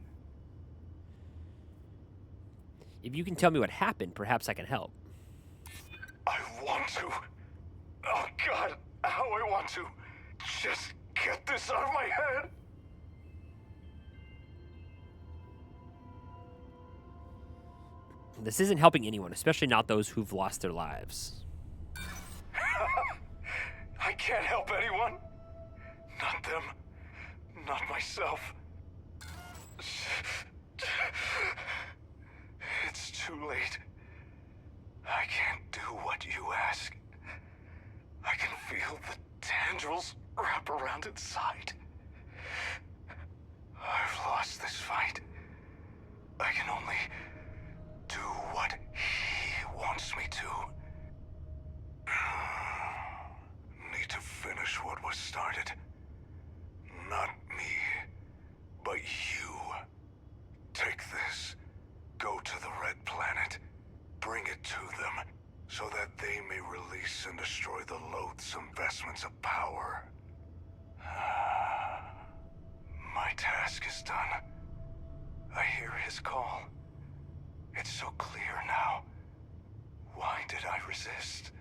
If you can tell me what happened, perhaps I can help. I want to. Oh God, how I want to. Just get this out of my head. This isn't helping anyone, especially not those who've lost their lives. I can't help anyone. Not them. Not myself. It's too late. I can't do what you ask. I can feel the tendrils wrap around its side. I've lost this fight. I can only do what he wants me to. Need to finish what was started. Not me, but you. Take this. Go to the Red Planet. Bring it to them, so that they may release and destroy the loathsome vestments of power. My task is done. I hear his call. It's so clear now. Why did I resist?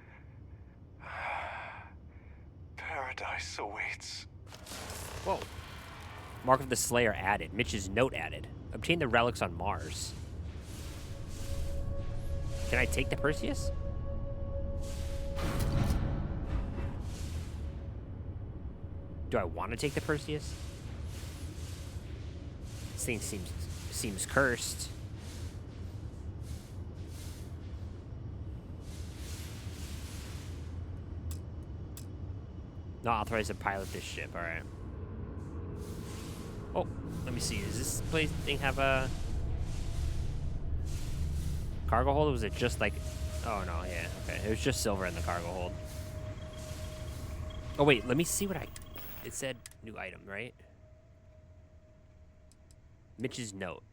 Paradise awaits. Whoa. Mark of the Slayer added. Mitch's note added. Obtain the relics on Mars. Can I take the Perseus? Do I want to take the Perseus? This thing seems cursed. Not authorized to pilot this ship. All right. Oh, let me see. Does this thing have a cargo hold? Or was it just like? Oh no, yeah. Okay, it was just silver in the cargo hold. Oh wait, let me see what It said new item, right? Mitch's note.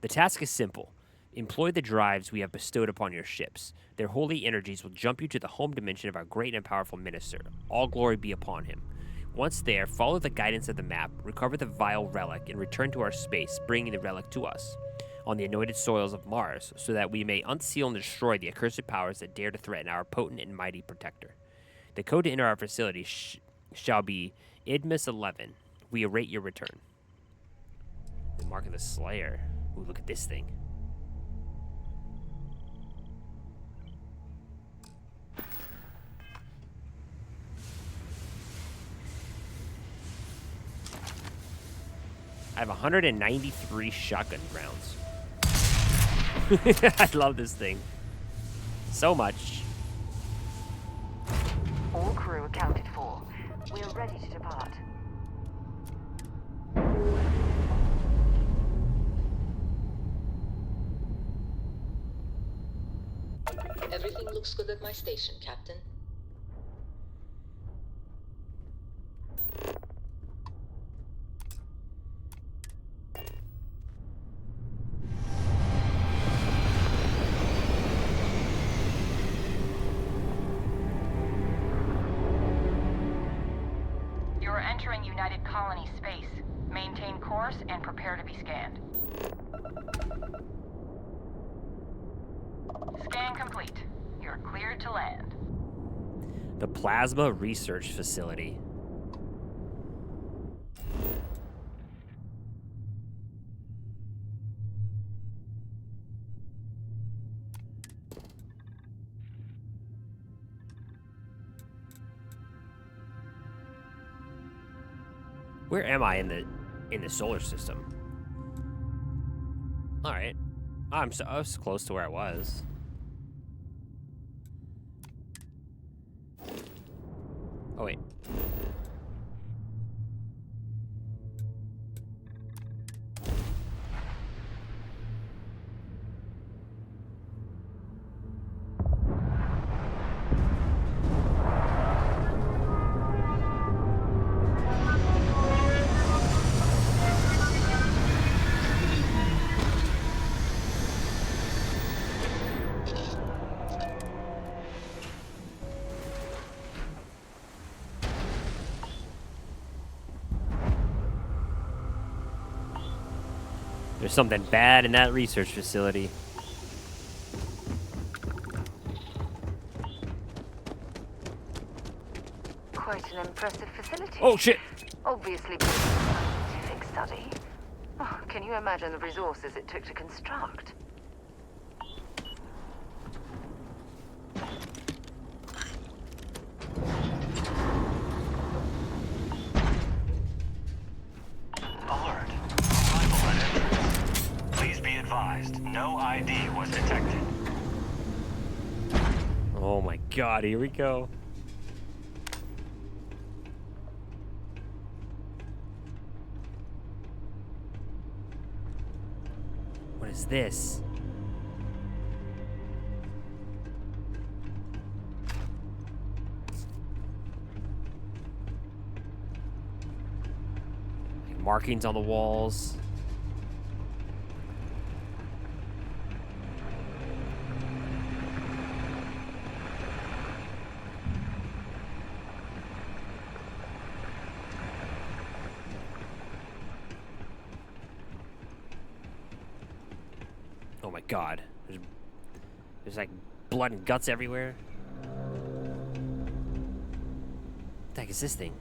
The task is simple. Employ the drives we have bestowed upon your ships. Their holy energies will jump you to the home dimension of our great and powerful minister. All glory be upon him. Once there, follow the guidance of the map, recover the vile relic, and return to our space, bringing the relic to us on the anointed soils of Mars, so that we may unseal and destroy the accursed powers that dare to threaten our potent and mighty protector. The code to enter our facility shall be Idmus 11. We await your return. The Mark of the Slayer. Ooh, look at this thing. I have 193 shotgun rounds. I love this thing so much. All crew accounted for. We're ready to depart. Everything looks good at my station, Captain. You're entering United Colony space. Maintain course and prepare to be scanned. Scan complete. You're cleared to land. The Plasma Research Facility. Where am I in the solar system? All right, I was close to where I was. Oh wait. There's something bad in that research facility. Quite an impressive facility. Oh shit! Obviously, a scientific study. Oh, can you imagine the resources it took to construct? Alert. Arrival at entrance. Please be advised, no ID was detected. Oh my god, here we go. What is this? Like markings on the walls. Oh my god. There's like blood and guts everywhere. What the heck is this thing?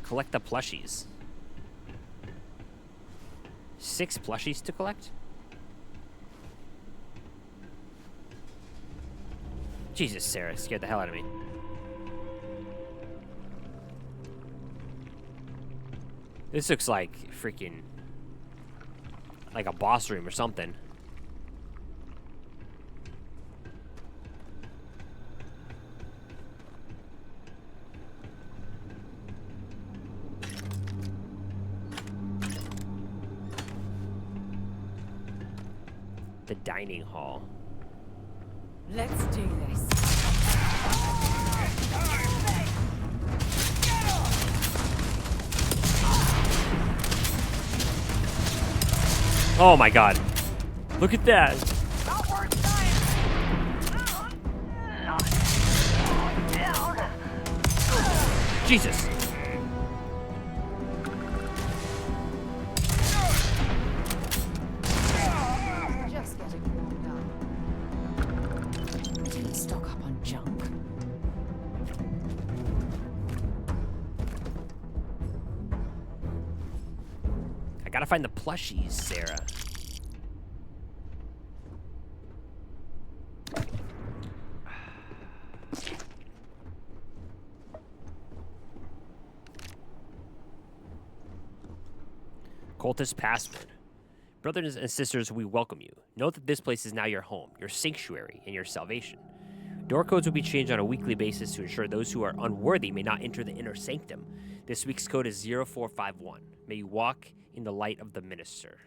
Collect the plushies. 6 plushies to collect? Jesus, Sarah, scared the hell out of me. This looks like freaking... like a boss room or something. The dining hall. Let's do this. Oh my god. Look at that. Jesus. Just getting warmed up. Didn't stock up on junk. I gotta find the plushies, Sarah. Cultist password. Brothers and sisters, we welcome you. Note that this place is now your home, your sanctuary, and your salvation. Door codes will be changed on a weekly basis to ensure those who are unworthy may not enter the inner sanctum. This week's code is 0451. May you walk in the light of the minister.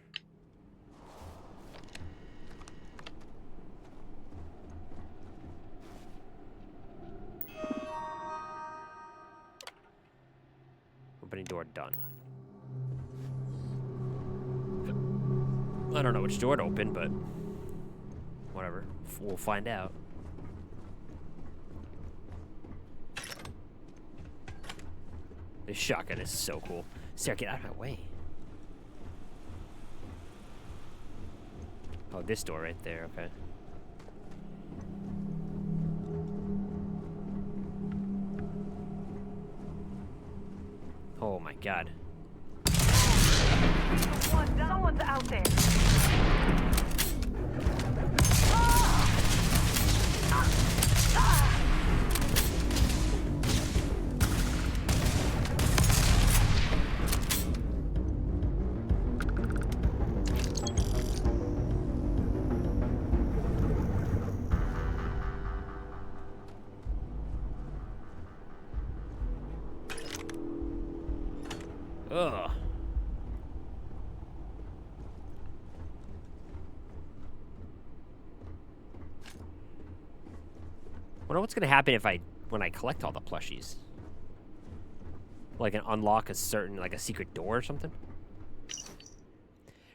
Opening door done. I don't know which door to open, but whatever. We'll find out. This shotgun is so cool. Sarah, get out of my way. Oh, this door right there, okay. Oh my god. Someone's out there. Ugh. Wonder what's gonna happen if when I collect all the plushies. Like unlock a certain, like a secret door or something?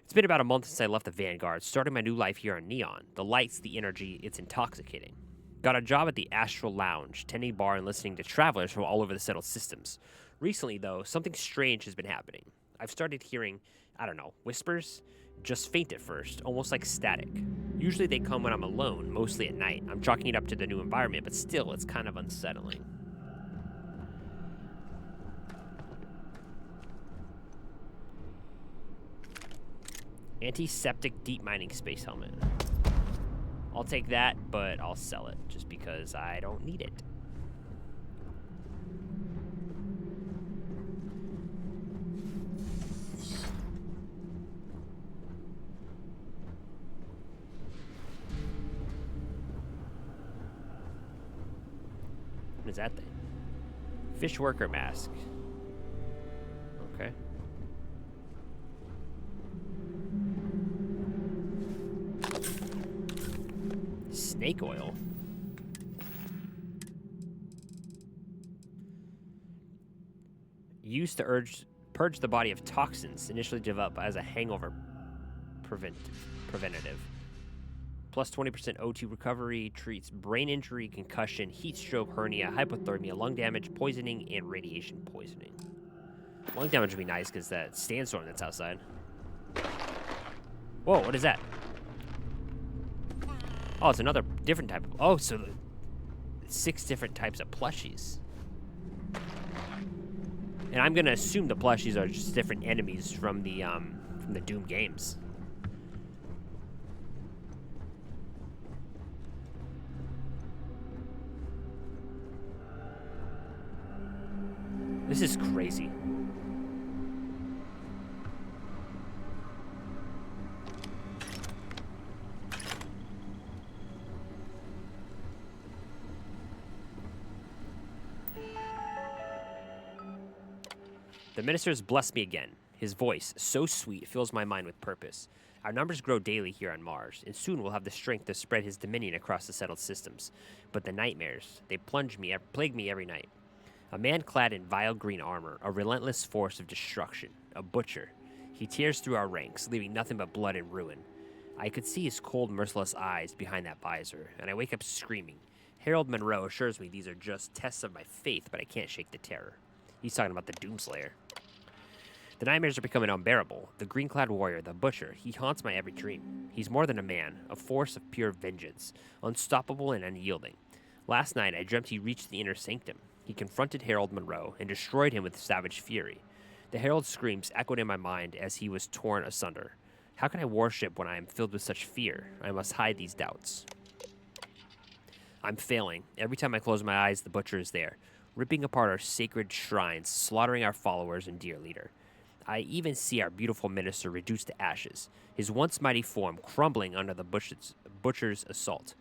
It's been about a month since I left the Vanguard, starting my new life here on Neon. The lights, the energy, it's intoxicating. Got a job at the Astral Lounge, tending bar and listening to travelers from all over the settled systems. Recently, though, something strange has been happening. I've started hearing, I don't know, whispers? Just faint at first, almost like static. Usually they come when I'm alone, mostly at night. I'm chalking it up to the new environment, but still, it's kind of unsettling. Antiseptic deep mining space helmet. I'll take that, but I'll sell it, just because I don't need it. What is that thing? Fish worker mask. Okay. Snake oil. Used to purge the body of toxins initially developed as a hangover preventative. Plus 20% O2 recovery, treats brain injury, concussion, heat stroke, hernia, hypothermia, lung damage, poisoning, and radiation poisoning. Lung damage would be nice because that sandstorm that's outside. Whoa, what is that? Oh, it's another different type of... Oh, so 6 different types of plushies. And I'm going to assume the plushies are just different enemies from the Doom games. This is crazy. The minister has blessed me again. His voice, so sweet, fills my mind with purpose. Our numbers grow daily here on Mars, and soon we'll have the strength to spread his dominion across the settled systems. But the nightmares, they plague me every night. A man clad in vile green armor, a relentless force of destruction, a butcher. He tears through our ranks, leaving nothing but blood and ruin. I could see his cold, merciless eyes behind that visor, and I wake up screaming. Harold Monroe assures me these are just tests of my faith, but I can't shake the terror. He's talking about the Doomslayer. The nightmares are becoming unbearable. The green-clad warrior, the butcher, he haunts my every dream. He's more than a man, a force of pure vengeance, unstoppable and unyielding. Last night, I dreamt he reached the inner sanctum. He confronted Harold Monroe and destroyed him with savage fury. The herald's screams echoed in my mind as he was torn asunder. How can I worship when I am filled with such fear? I must hide these doubts. I'm failing. Every time I close my eyes, the butcher is there, ripping apart our sacred shrines, slaughtering our followers and dear leader. I even see our beautiful minister reduced to ashes, his once mighty form crumbling under the butcher's assault.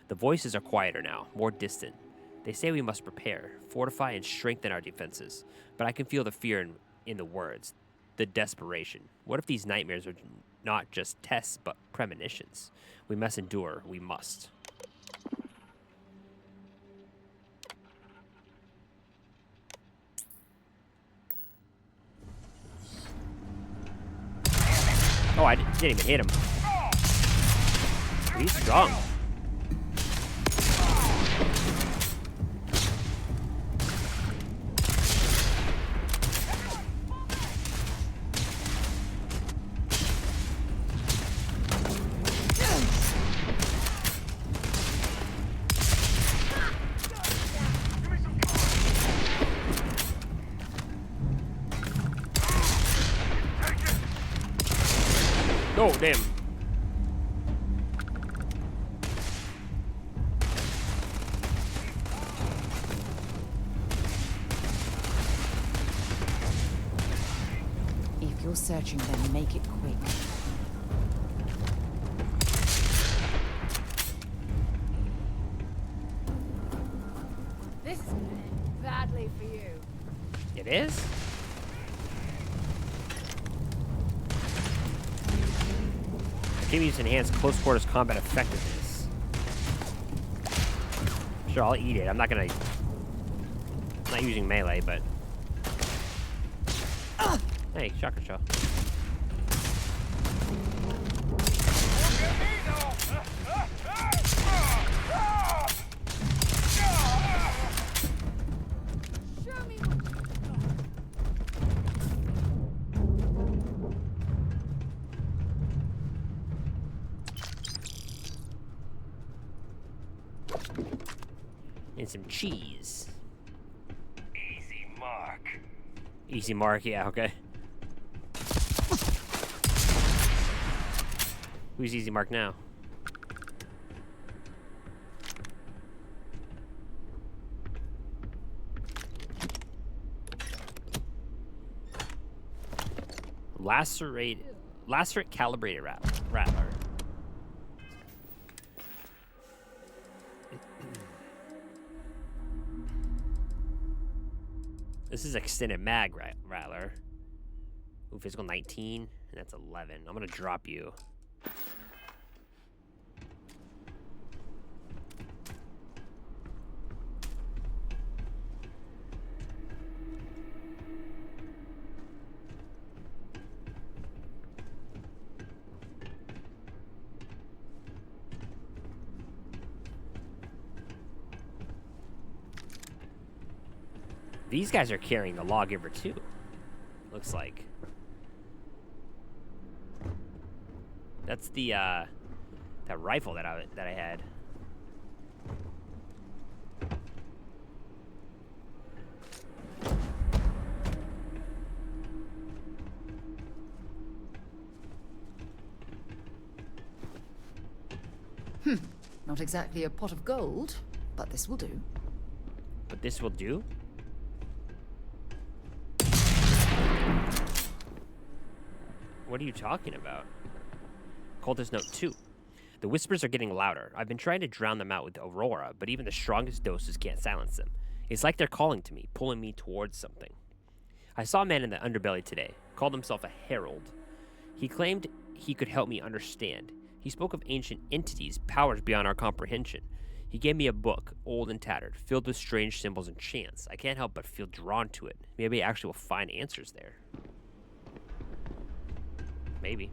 The voices are quieter now, more distant. They say we must prepare, fortify, and strengthen our defenses, but I can feel the fear in the words, the desperation. What if these nightmares are not just tests, but premonitions? We must endure. We must. Oh, I didn't even hit him. He's strong. Oh, damn. If you're searching, then make it quick. This is gonna end badly for you. It is? Can use enhanced close quarters combat effectiveness. Sure, I'll eat it. I'm not using melee, but hey, shotgun shell. And some cheese. Easy mark. Easy mark, yeah, okay. Who's easy mark now? Lacerate calibrated rattler. This is extended mag rattler. Ooh, physical 19, and that's 11. I'm gonna drop you. These guys are carrying the lawgiver too. Looks like. That's the that rifle that I had. Not exactly a pot of gold, but this will do. But this will do? What are you talking about? Cultist Note 2. The whispers are getting louder. I've been trying to drown them out with Aurora, but even the strongest doses can't silence them. It's like they're calling to me, pulling me towards something. I saw a man in the underbelly today, called himself a herald. He claimed he could help me understand. He spoke of ancient entities, powers beyond our comprehension. He gave me a book, old and tattered, filled with strange symbols and chants. I can't help but feel drawn to it. Maybe I actually will find answers there. Maybe.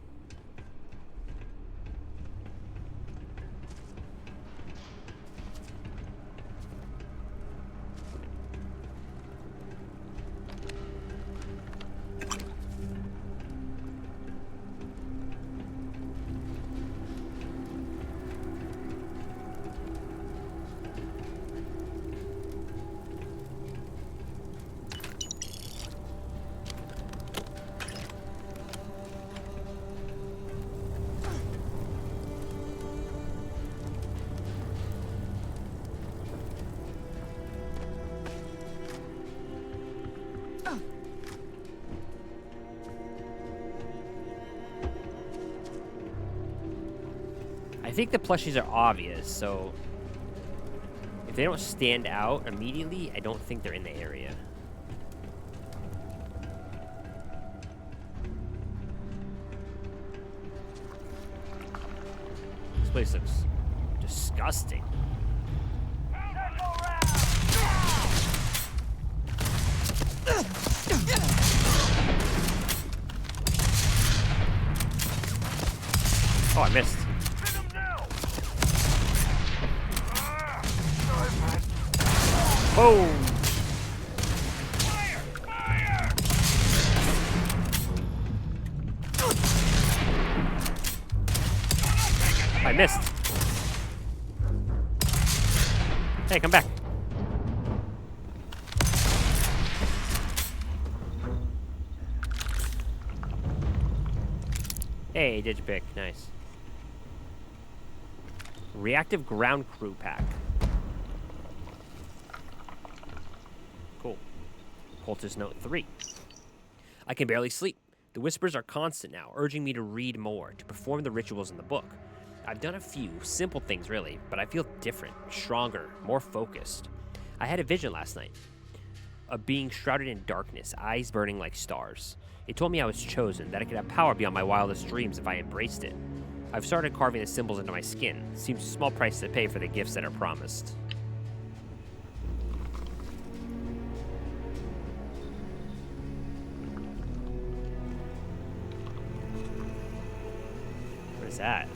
I think the plushies are obvious, so if they don't stand out immediately, I don't think they're in the area. This place looks disgusting. Oh, I missed. Boom! I missed. Hey, come back. Hey, digipick, nice. Reactive ground crew pack. Cool. Cultist note 3. I can barely sleep. The whispers are constant now, urging me to read more, to perform the rituals in the book. I've done a few, simple things really, but I feel different, stronger, more focused. I had a vision last night. A being shrouded in darkness, eyes burning like stars. It told me I was chosen, that I could have power beyond my wildest dreams if I embraced it. I've started carving the symbols into my skin. Seems a small price to pay for the gifts that are promised. What is that?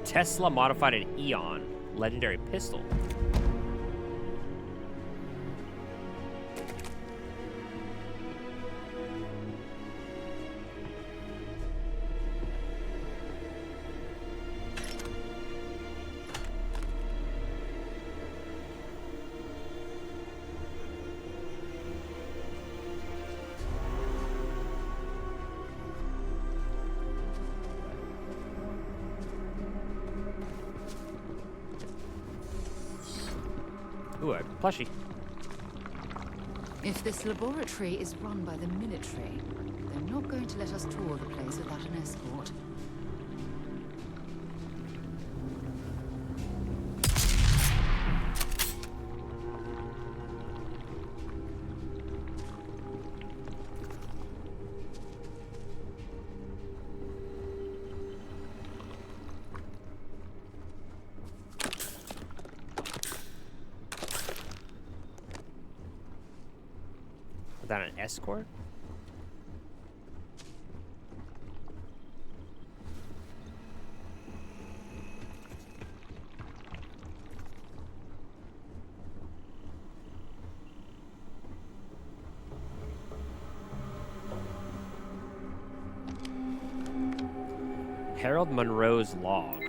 Tesla modified an Eon legendary pistol. Ooh, a plushie. If this laboratory is run by the military, they're not going to let us tour the place without an escort. Without an escort? Harold Monroe's log.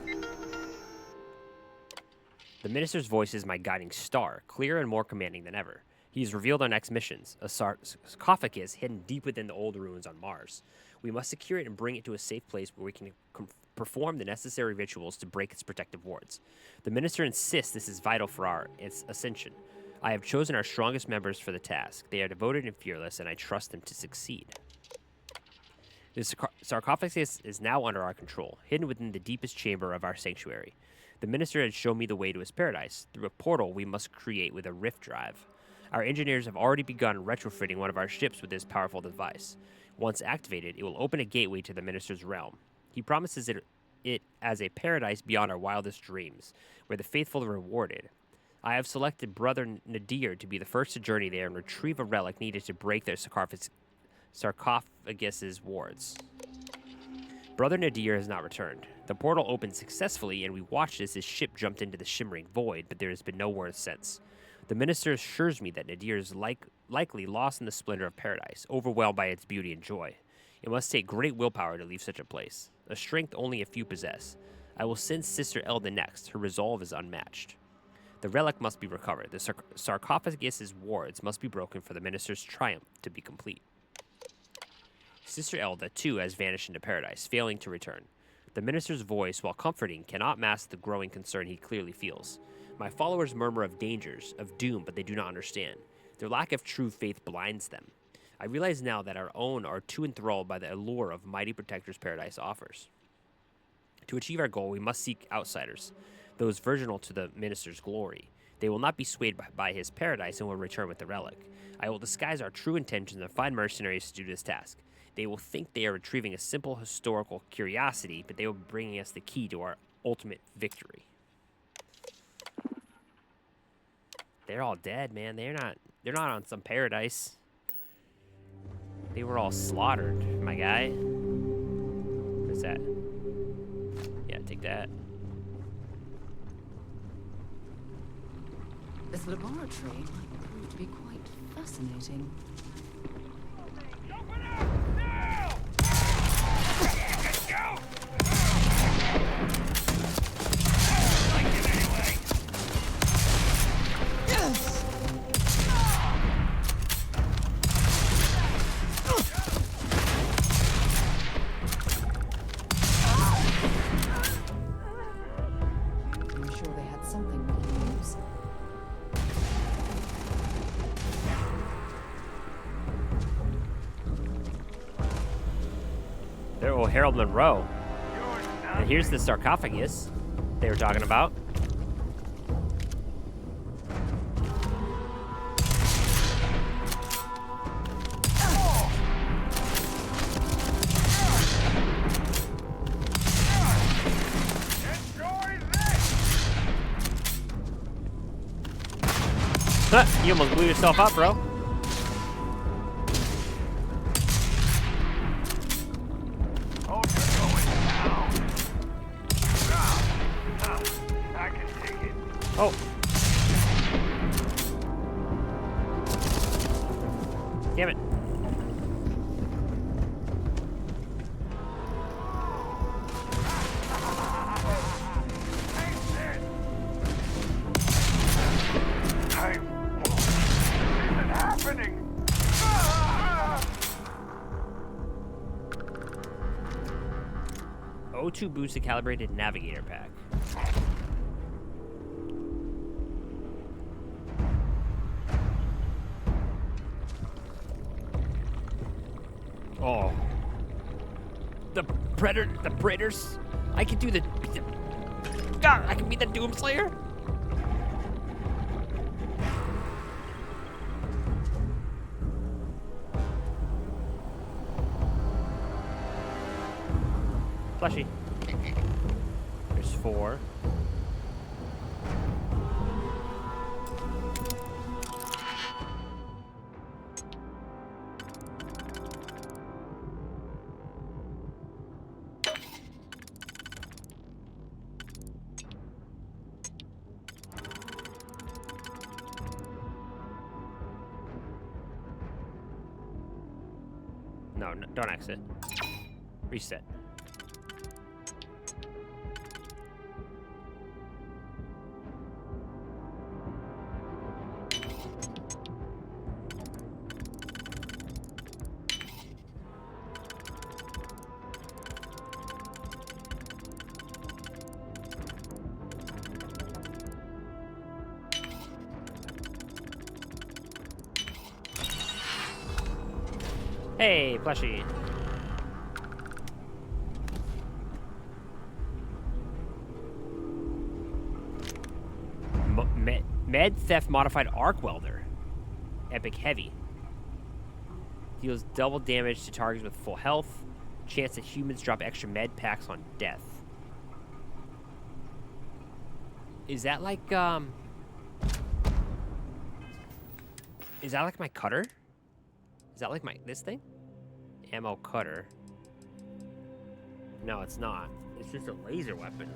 The minister's voice is my guiding star, clearer and more commanding than ever. He's revealed our next missions, a sarcophagus hidden deep within the old ruins on Mars. We must secure it and bring it to a safe place where we can perform the necessary rituals to break its protective wards. The minister insists this is vital for our ascension. I have chosen our strongest members for the task. They are devoted and fearless, and I trust them to succeed. The sarcophagus is now under our control, hidden within the deepest chamber of our sanctuary. The minister has shown me the way to his paradise, through a portal we must create with a rift drive. Our engineers have already begun retrofitting one of our ships with this powerful device. Once activated, it will open a gateway to the minister's realm. He promises it as a paradise beyond our wildest dreams, where the faithful are rewarded. I have selected Brother Nadir to be the first to journey there and retrieve a relic needed to break their sarcophagus's wards. Brother Nadir has not returned. The portal opened successfully, and we watched as his ship jumped into the shimmering void, but there has been no word since. The minister assures me that Nadir is likely lost in the splendor of paradise, overwhelmed by its beauty and joy. It must take great willpower to leave such a place, a strength only a few possess. I will send Sister Elda next. Her resolve is unmatched. The relic must be recovered. The sarcophagus's wards must be broken for the minister's triumph to be complete. Sister Elda, too, has vanished into paradise, failing to return. The minister's voice, while comforting, cannot mask the growing concern he clearly feels. My followers murmur of dangers, of doom, but they do not understand. Their lack of true faith blinds them. I realize now that our own are too enthralled by the allure of mighty protectors paradise offers. To achieve our goal, we must seek outsiders, those virginal to the minister's glory. They will not be swayed by his paradise and will return with the relic. I will disguise our true intentions and find mercenaries to do this task. They will think they are retrieving a simple historical curiosity, but they will be bringing us the key to our ultimate victory. They're all dead, man. They're not on some paradise. They were all slaughtered, my guy. What's that? Yeah, take that. This laboratory might prove to be quite fascinating. I'm sure they had something we can use. There, oh, Harold Monroe. And here's the sarcophagus they were talking about. Huh, you almost blew yourself up, bro. Oh. Damn it. O2 boosted calibrated navigator pack. Oh. The predators. I can do God, I can be the Doomslayer. Fleshy. There's 4. No, don't exit. Reset. Hey, plushie. Med Theft Modified Arc Welder. Epic Heavy. Deals double damage to targets with full health. Chance that humans drop extra med packs on death. Is that like, is that like my cutter? Is that like this thing? Ammo cutter. No, it's not. It's just a laser weapon.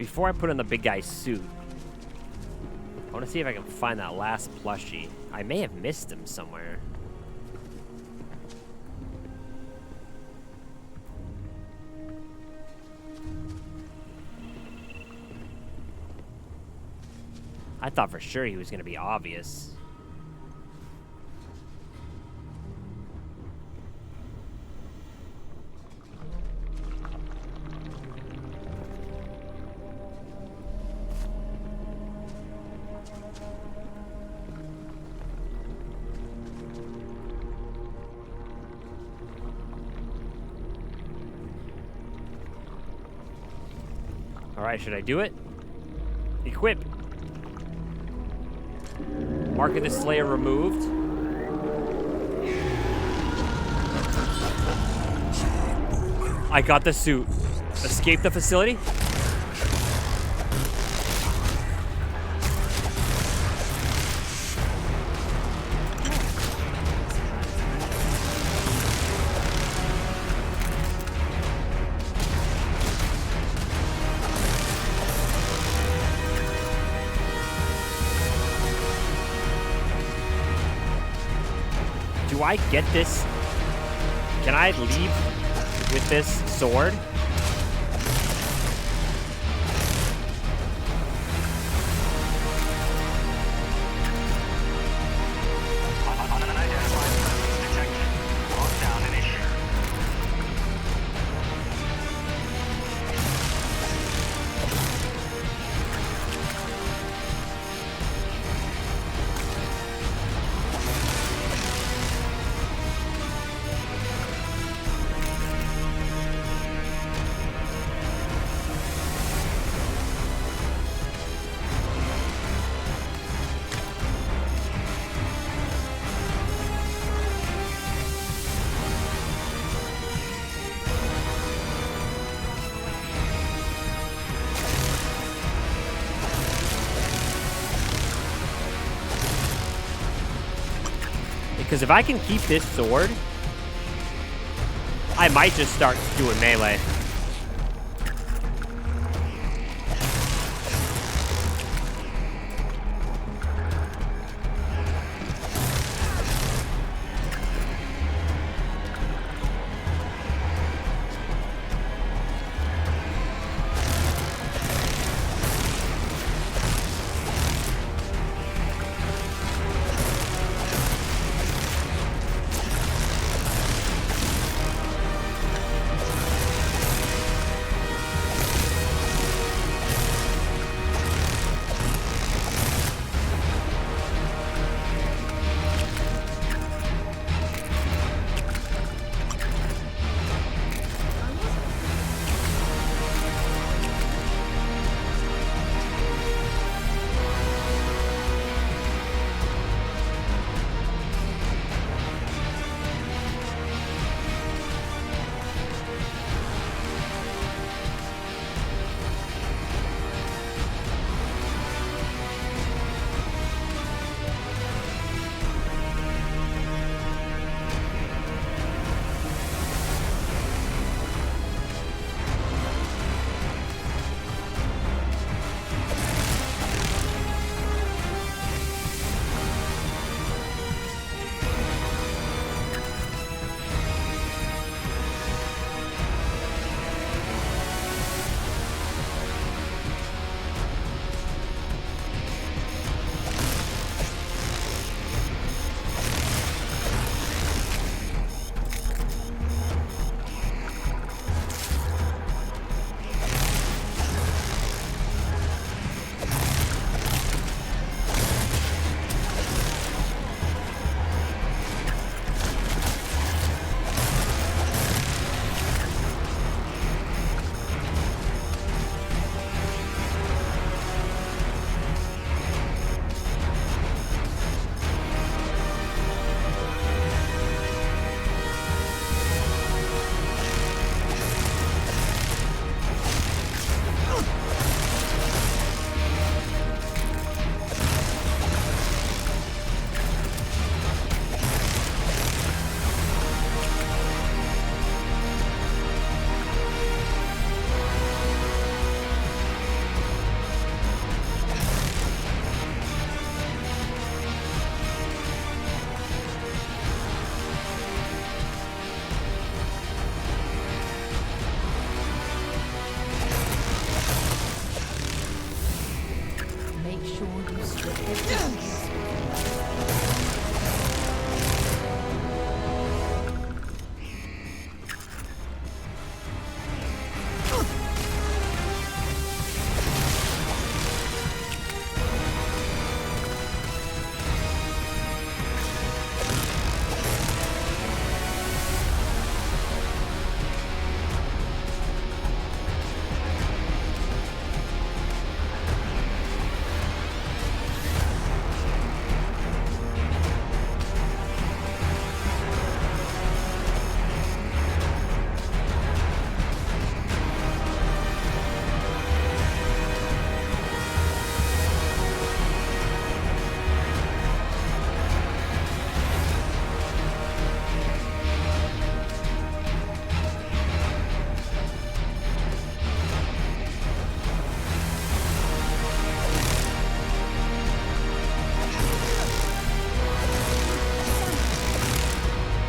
Before I put on the big guy's suit, I want to see if I can find that last plushie. I may have missed him somewhere. I thought for sure he was going to be obvious. Alright, should I do it? Equip. Mark of the Slayer removed. I got the suit. Escape the facility? Do I get this? Can I leave with this sword? Because if I can keep this sword, I might just start doing melee. sure you strip the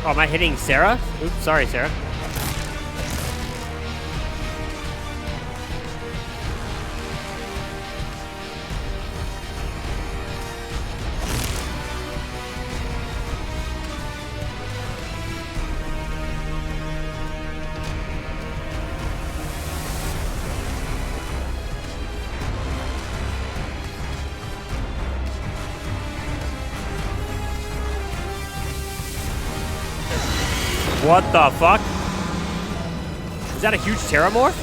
Oh, am I hitting Sarah? Oops, sorry, Sarah. What the fuck? Is that a huge Terramorph?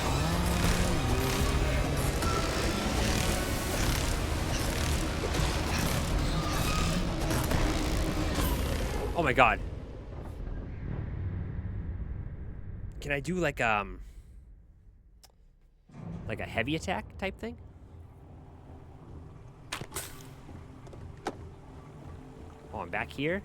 Oh my god. Can I do like a heavy attack type thing? Oh, I'm back here.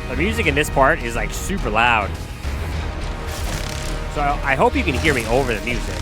The music in this part is like super loud. So I hope you can hear me over the music.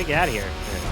to get out of here. There we go.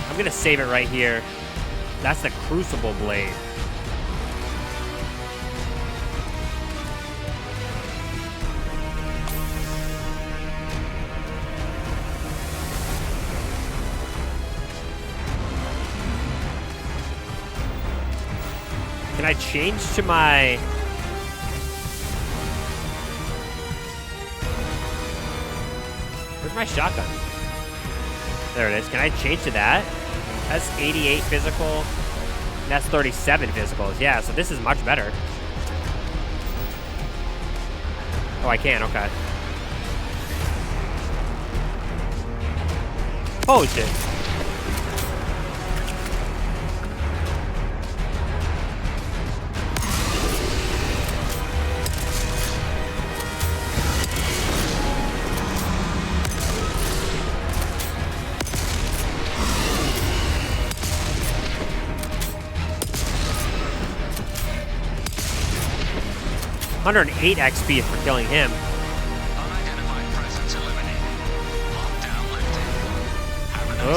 I'm gonna save it right here. That's the Crucible Blade. Can I change to my... Where's my shotgun? There it is. Can I change to that? That's 88 physical. And that's 37 physicals. Yeah, so this is much better. Oh, I can. Okay. Holy shit. $108 XP for killing him. Unidentified presence eliminated. Lockdown lifted. Have a nice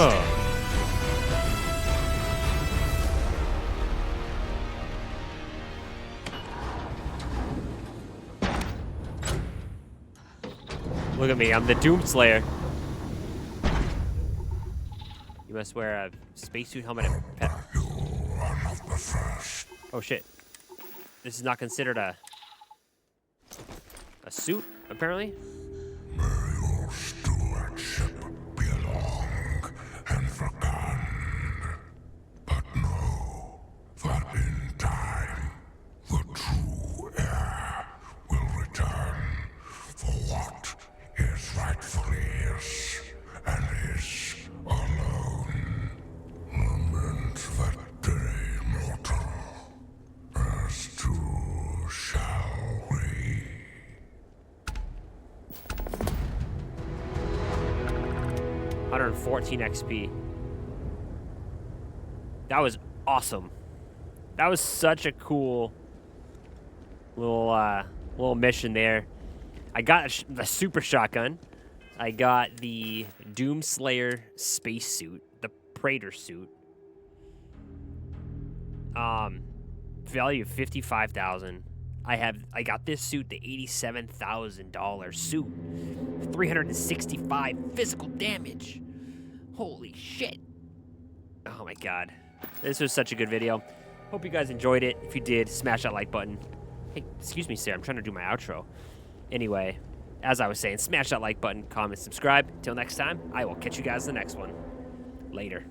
day. Look at me, I'm the Doomslayer. You must wear a spacesuit helmet and pet. Oh shit. This is not considered a suit, apparently. May your stewardship be long and forgotten. But know that in time, the true heir will return for what is rightfully his and his alone. Lament that day, mortal, as too shall we. 114 XP. That was awesome. That was such a cool little mission there. I got the super shotgun. I got the Doomslayer spacesuit, the Praetor suit. Value of 55,000. I got this suit, the $87,000 suit. 365 physical damage. Holy shit. Oh my god. This was such a good video. Hope you guys enjoyed it. If you did, smash that like button. Hey, excuse me, sir. I'm trying to do my outro. Anyway, as I was saying, smash that like button, comment, subscribe. Until next time, I will catch you guys in the next one. Later.